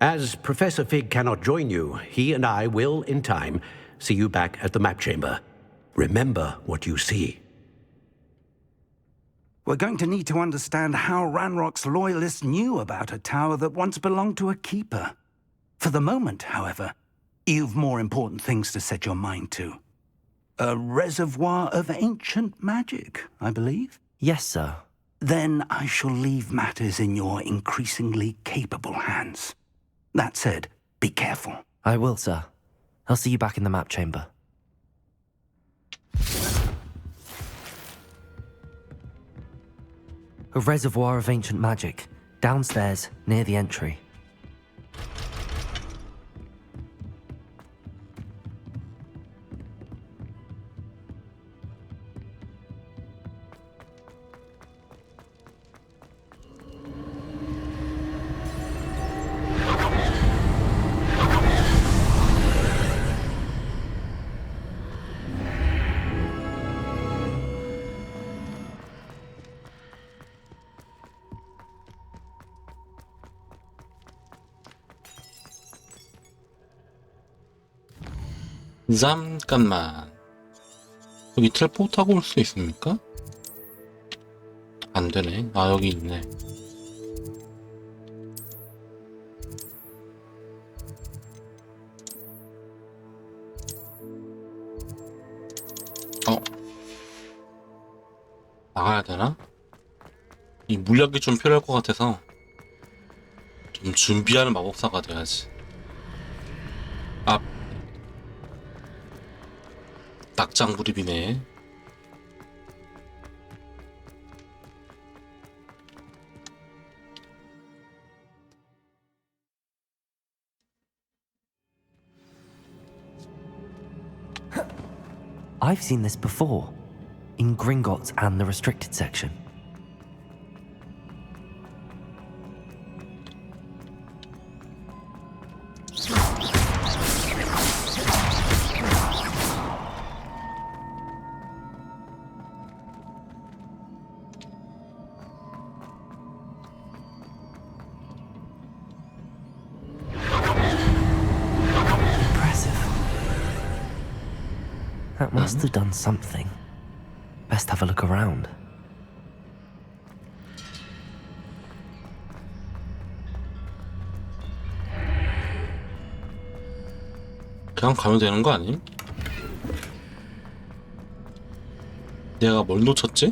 As Professor Fig cannot join you, he and I will, in time, see you back at the map chamber. Remember what you see. We're going to need to understand how Ranrock's loyalists knew about a tower that once belonged to a keeper. For the moment, however, you've more important things to set your mind to. A reservoir of ancient magic, I believe? Yes, sir. Then I shall leave matters in your increasingly capable hands. That said, be careful. I will, sir. I'll see you back in the map chamber. A reservoir of ancient magic, downstairs, near the entry. 잠깐만. 여기 텔포 타고 올 수 있습니까? 안 되네. 아, 여기 있네. 나가야 되나? 이 물약이 좀 필요할 것 같아서 좀 준비하는 마법사가 돼야지. 낙장 불입이네. I've seen this before, in Gringotts and the restricted section. That must have done something. Best have a look around. 그냥 가면 되는 거 아님? 내가 뭘 놓쳤지?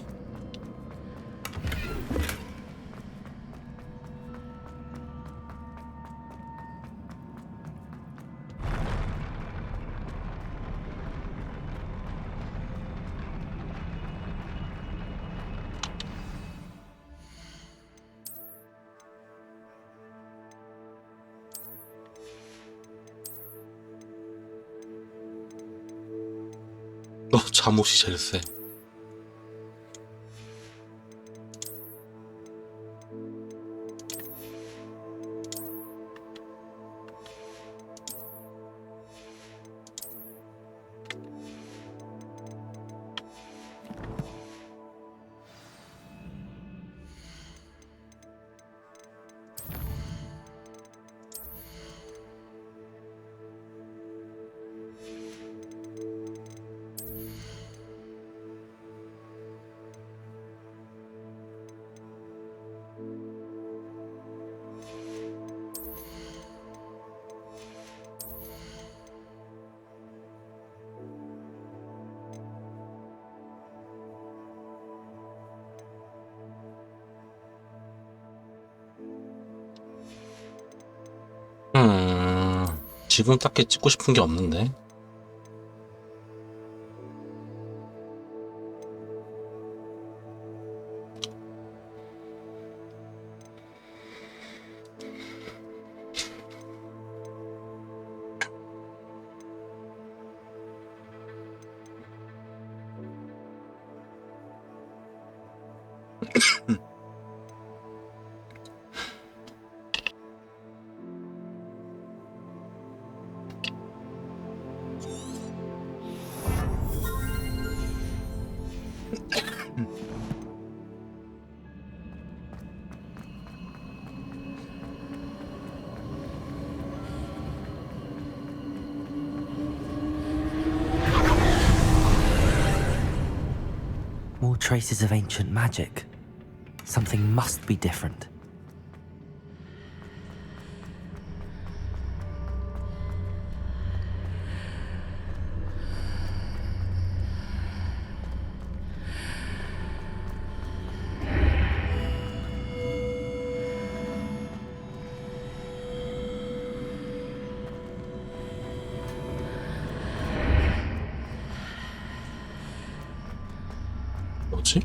잠옷이 제일 세. 지금 딱히 찍고 싶은 게 없는데. traces of ancient magic. Something must be different. 뭐지?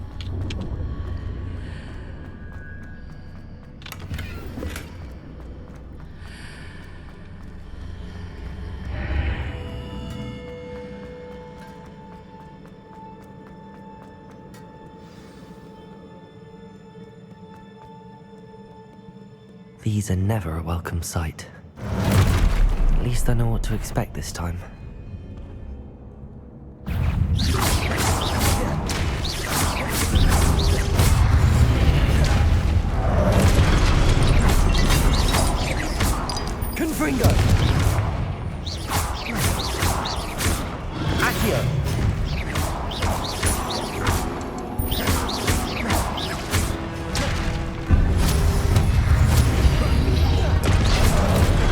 These are never a welcome sight. At least I know what to expect this time. Confringo! Accio!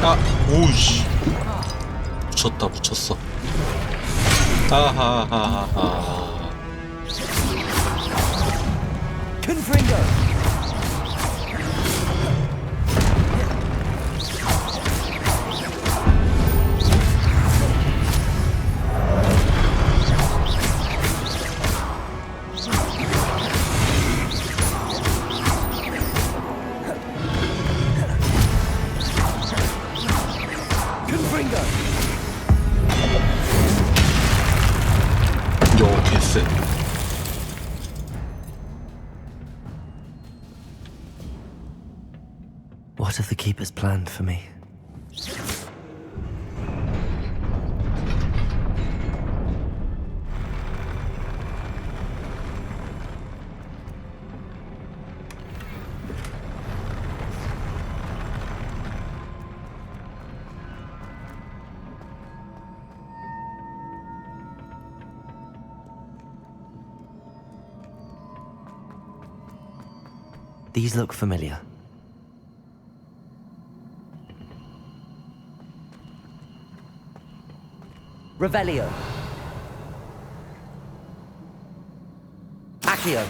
아, 오이씨. 붙였어. 아하하하. Confringo! 요, 개쎄. What have the keepers planned for me? These look familiar. Revelio. Accio.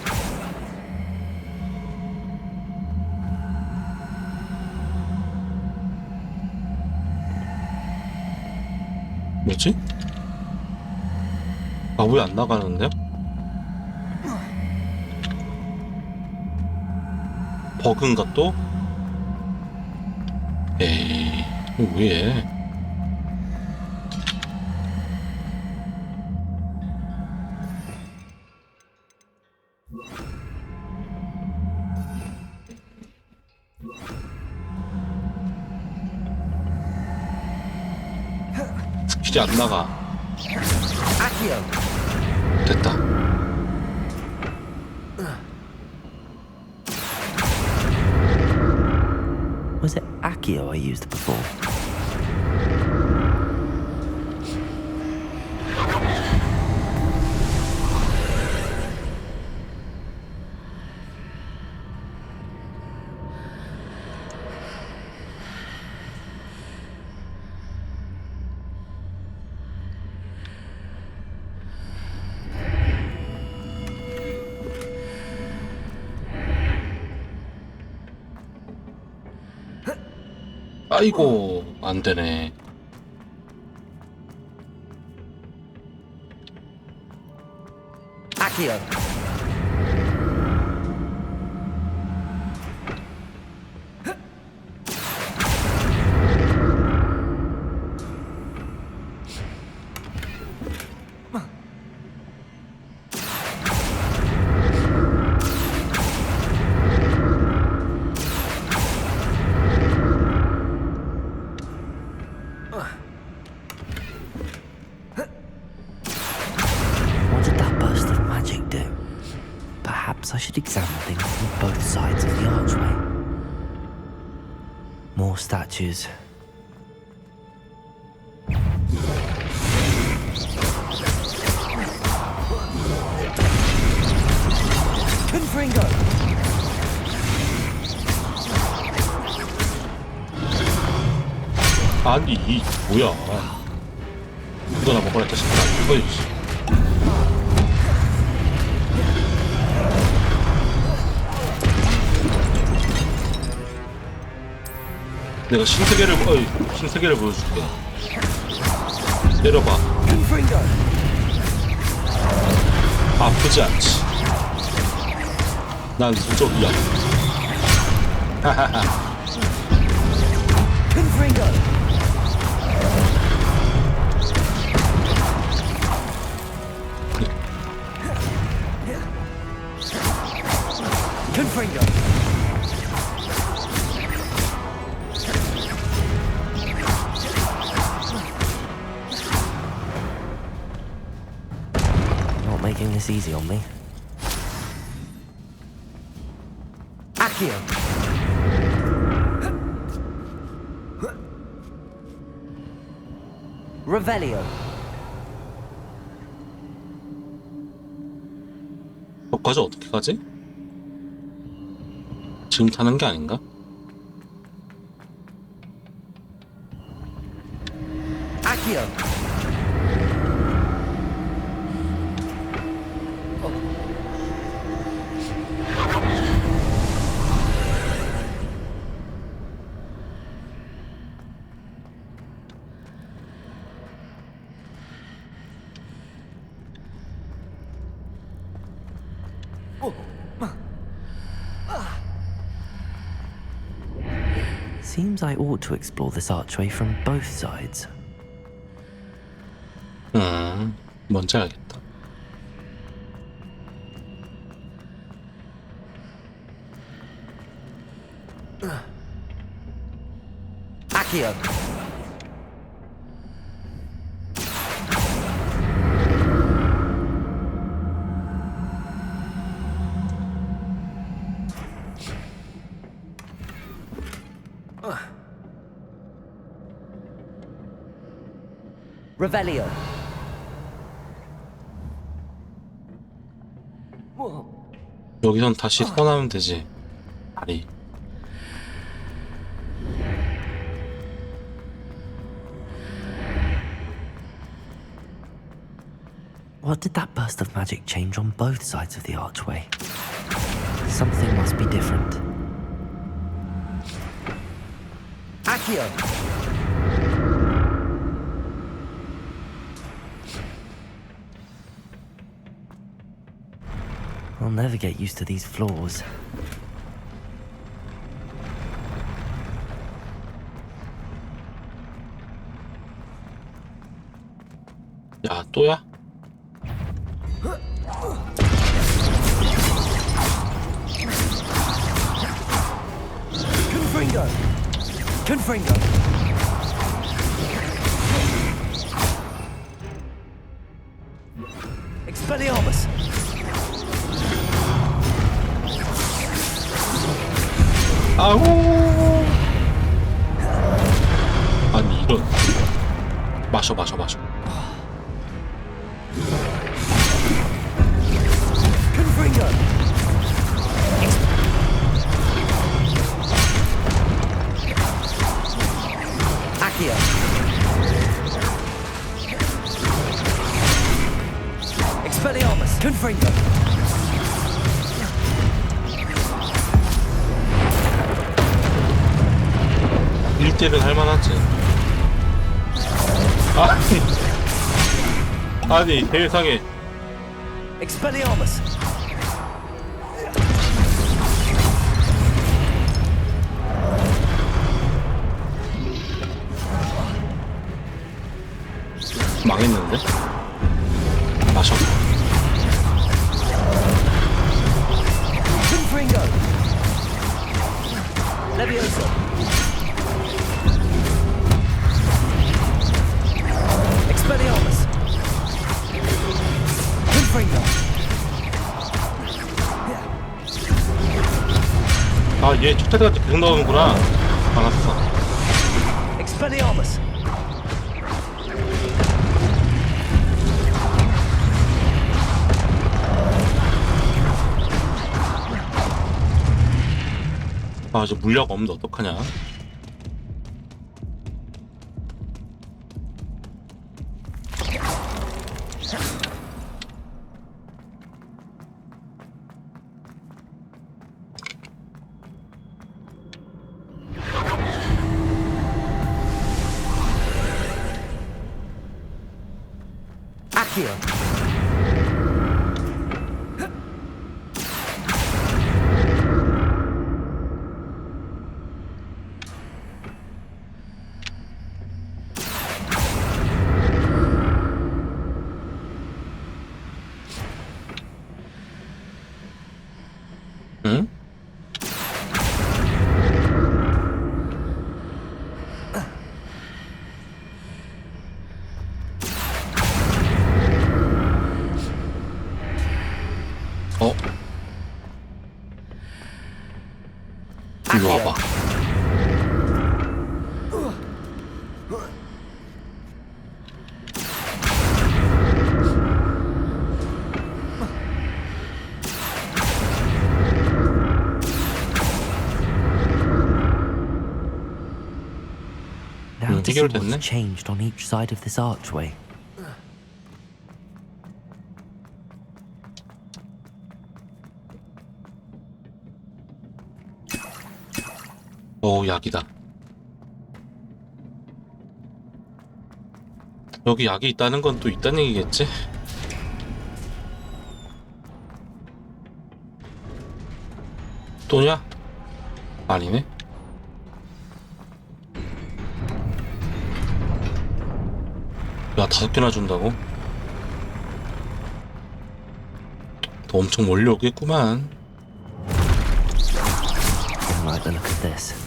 뭐지? 아, 왜 안 나가는데요? 버그인가 또? 에이, 이거 왜? 스킬이 안 나가. 됐다. Was it Accio I used before? 아이고, 안 되네. Accio. What did that burst of magic do? Perhaps I should examine things from both sides of the archway. More statues. 아니 이 뭐야? 이거나 먹어라 자식들아. 어이. 내가 신세계를 보여줄게. 내려봐. 아프지 않지. 난 무적이야. 하하하. Not making this easy on me. Accio. Revelio. 여기까지 어떻게 가지? 지금 타는 게 아닌가? Accio. Seems I ought to explore this archway from both sides. 뭔지 알겠다. Accio. Revelio. 여기선 다시 소환하면 되지. 다리. What did that burst of magic change on both sides of the archway? Something must be different. Accio. I'll never get used to these floors. 야, 또야? Confringo. Confringo. Expelliarmus. 아우. 아니 이런. 마셔. Confringo. Accio. Expelliarmus. Confringo. 일대는 할만하지. 아니 세상에. Expelliarmus. 망했는데? 마셔. Confringo. Levioso. Expelliarmus. Confringo. 아, 얘 첫 때까지 계속 나오는구나. 알았어. Expelliarmus. 아, 저 물약 없는데 어떡하냐? Accio. 응? 어? 이리 와봐. Now to see 해결됐네. what's changed on each side of this archway. 오, 약이다. 여기 약이 있다는 건 또 있다는 얘기겠지? 또냐? 아니네. 야, 5개나 준다고? 더 엄청 몰려오겠구만. Didn't like the look of this.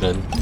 이런.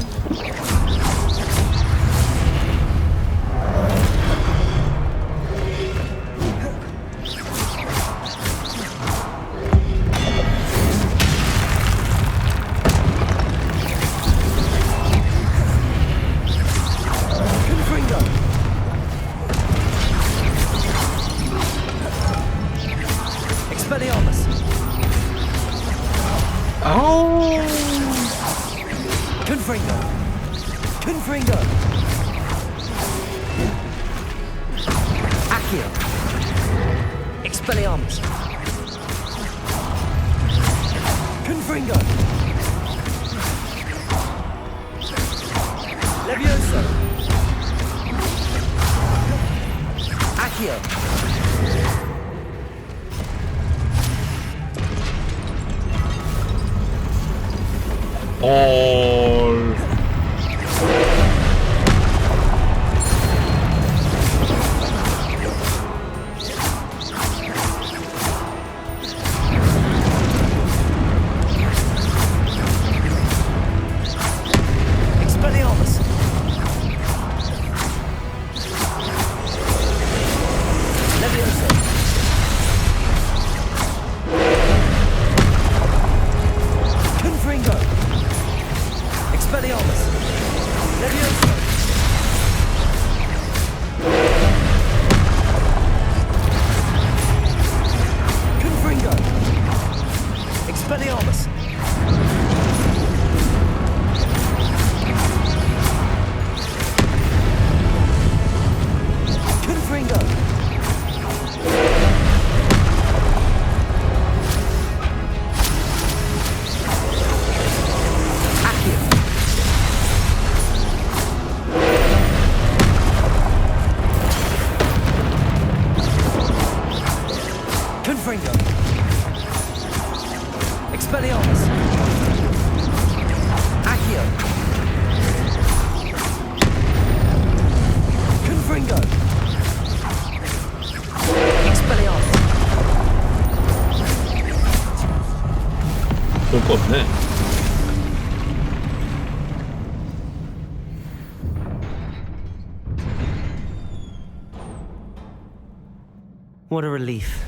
What a relief.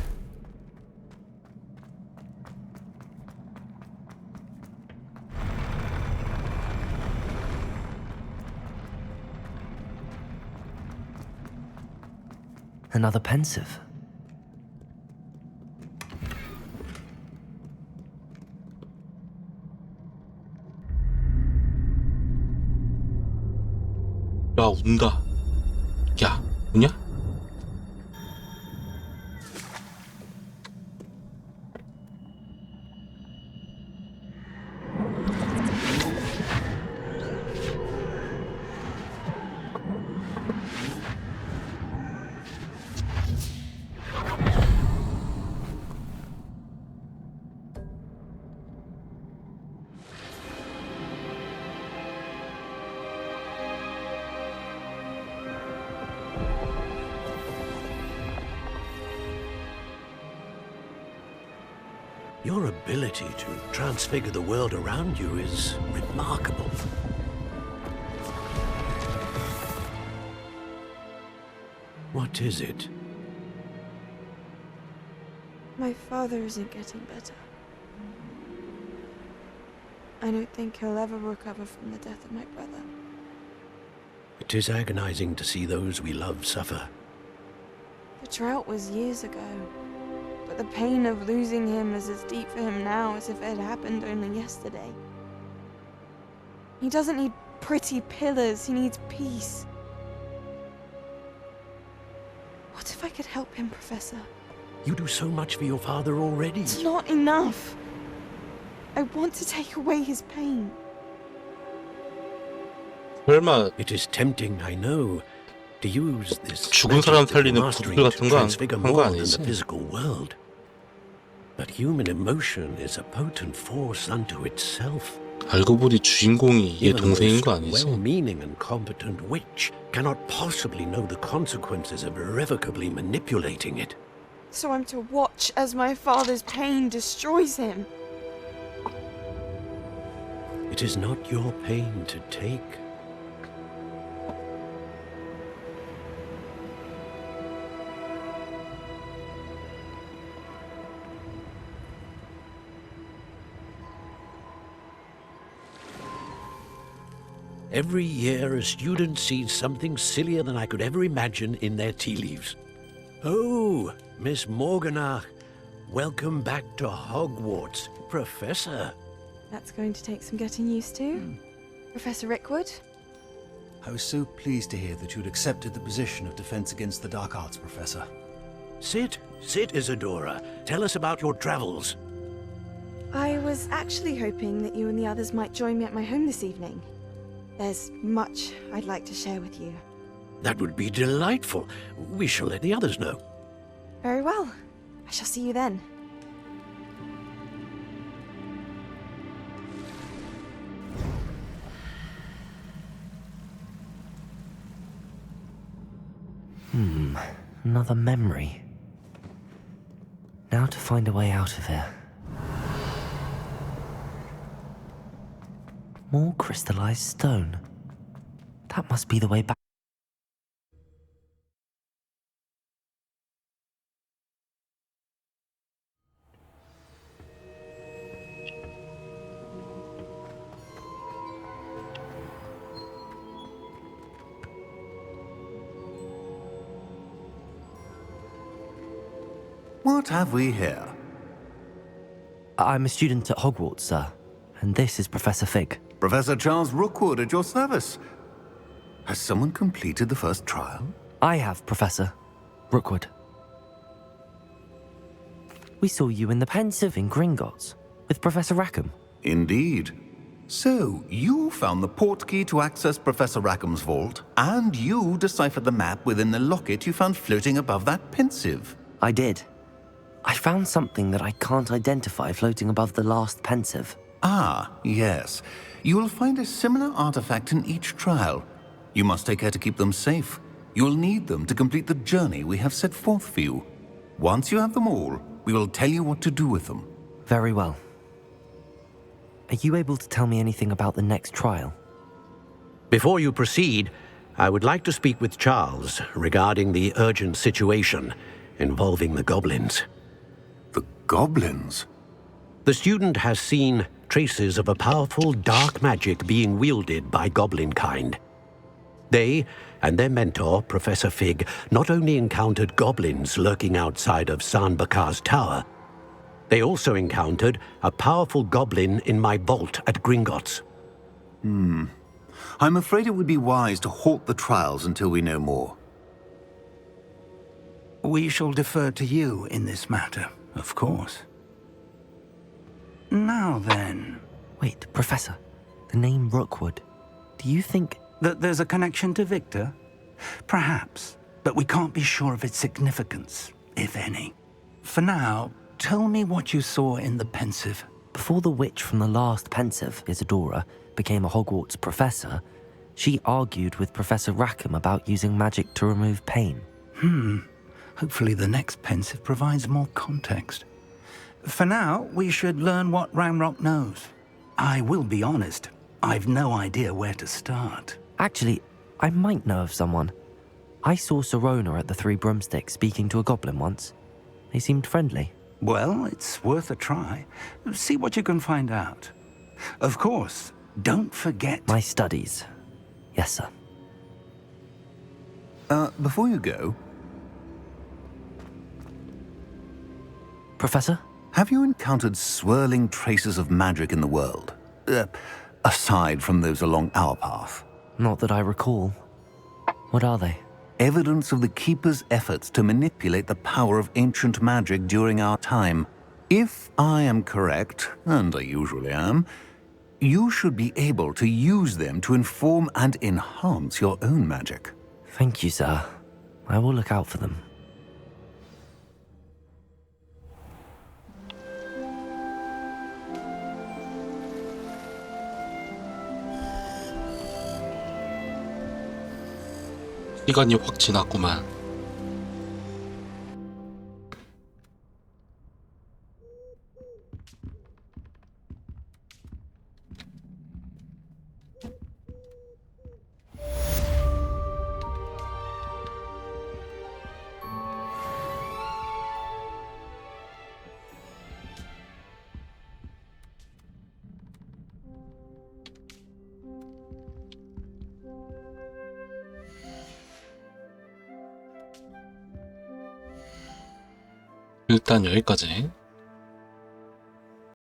Another pensive. 야, 운다. 야, 우냐? Your ability to transfigure the world around you is remarkable. What is it? My father isn't getting better. I don't think he'll ever recover from the death of my brother. It is agonizing to see those we love suffer. The drought was years ago, but the pain of losing him is as deep for him now as if it had happened only yesterday. He doesn't need pretty pillars, he needs peace. What if I could help him, Professor? You do so much for your father already. It's not enough. I want to take away his pain. 설마 It is tempting, I know, to use this 죽은 사람 magic of 살리는 mastery 구슬 to 같은 거 transfigure 한 거 more than the 아니지? physical world. But human emotion is a potent force unto itself. 알고 보니 주인공이 얘 Even the 동생인 거 most 아니지? well-meaning and competent witch cannot possibly know the consequences of irrevocably manipulating it. So I'm to watch as my father's pain destroys him. It is not your pain to take. Every year, a student sees something sillier than I could ever imagine in their tea leaves. Oh, Miss Morganach, welcome back to Hogwarts, Professor. That's going to take some getting used to. Professor Rickwood? I was so pleased to hear that you'd accepted the position of Defense Against the Dark Arts, Professor. Sit, Isadora. Tell us about your travels. I was actually hoping that you and the others might join me at my home this evening. There's much I'd like to share with you. That would be delightful. We shall let the others know. Very well. I shall see you then. Another memory. Now to find a way out of here. More crystallized stone. That must be the way back. What have we here? I'm a student at Hogwarts, sir, and this is Professor Fig. Professor Charles Rookwood at your service. Has someone completed the first trial? I have, Professor Rookwood. We saw you in the Pensive in Gringotts with Professor Rackham. Indeed. So, you found the portkey to access Professor Rackham's vault, and you deciphered the map within the locket you found floating above that Pensive. I did. I found something that I can't identify floating above the last Pensive. Ah, yes. You will find a similar artifact in each trial. You must take care to keep them safe. You will need them to complete the journey we have set forth for you. Once you have them all, we will tell you what to do with them. Very well. Are you able to tell me anything about the next trial? Before you proceed, I would like to speak with Charles regarding the urgent situation involving the goblins. The goblins? The student has seen traces of a powerful dark magic being wielded by goblin kind. They, and their mentor, Professor Fig, not only encountered goblins lurking outside of San Bakar's tower, they also encountered a powerful goblin in my vault at Gringotts. I'm afraid it would be wise to halt the trials until we know more. We shall defer to you in this matter, of course. Now then... Wait, Professor. The name Rookwood. Do you think... that there's a connection to Victor? Perhaps, but we can't be sure of its significance, if any. For now, tell me what you saw in the Pensive. Before the witch from the last Pensive, Isadora, became a Hogwarts professor, she argued with Professor Rackham about using magic to remove pain. Hopefully the next Pensive provides more context. For now, we should learn what Ranrock knows. I will be honest, I've no idea where to start. Actually, I might know of someone. I saw Sirona at the Three Broomsticks speaking to a goblin once. They seemed friendly. Well, it's worth a try. See what you can find out. Of course, don't forget... My studies. Yes, sir. Before you go... Professor? Have you encountered swirling traces of magic in the world? Aside from those along our path? Not that I recall. What are they? Evidence of the Keeper's efforts to manipulate the power of ancient magic during our time. If I am correct, and I usually am, you should be able to use them to inform and enhance your own magic. Thank you, sir. I will look out for them. 시간이 확 지났구만. 일단 여기까지.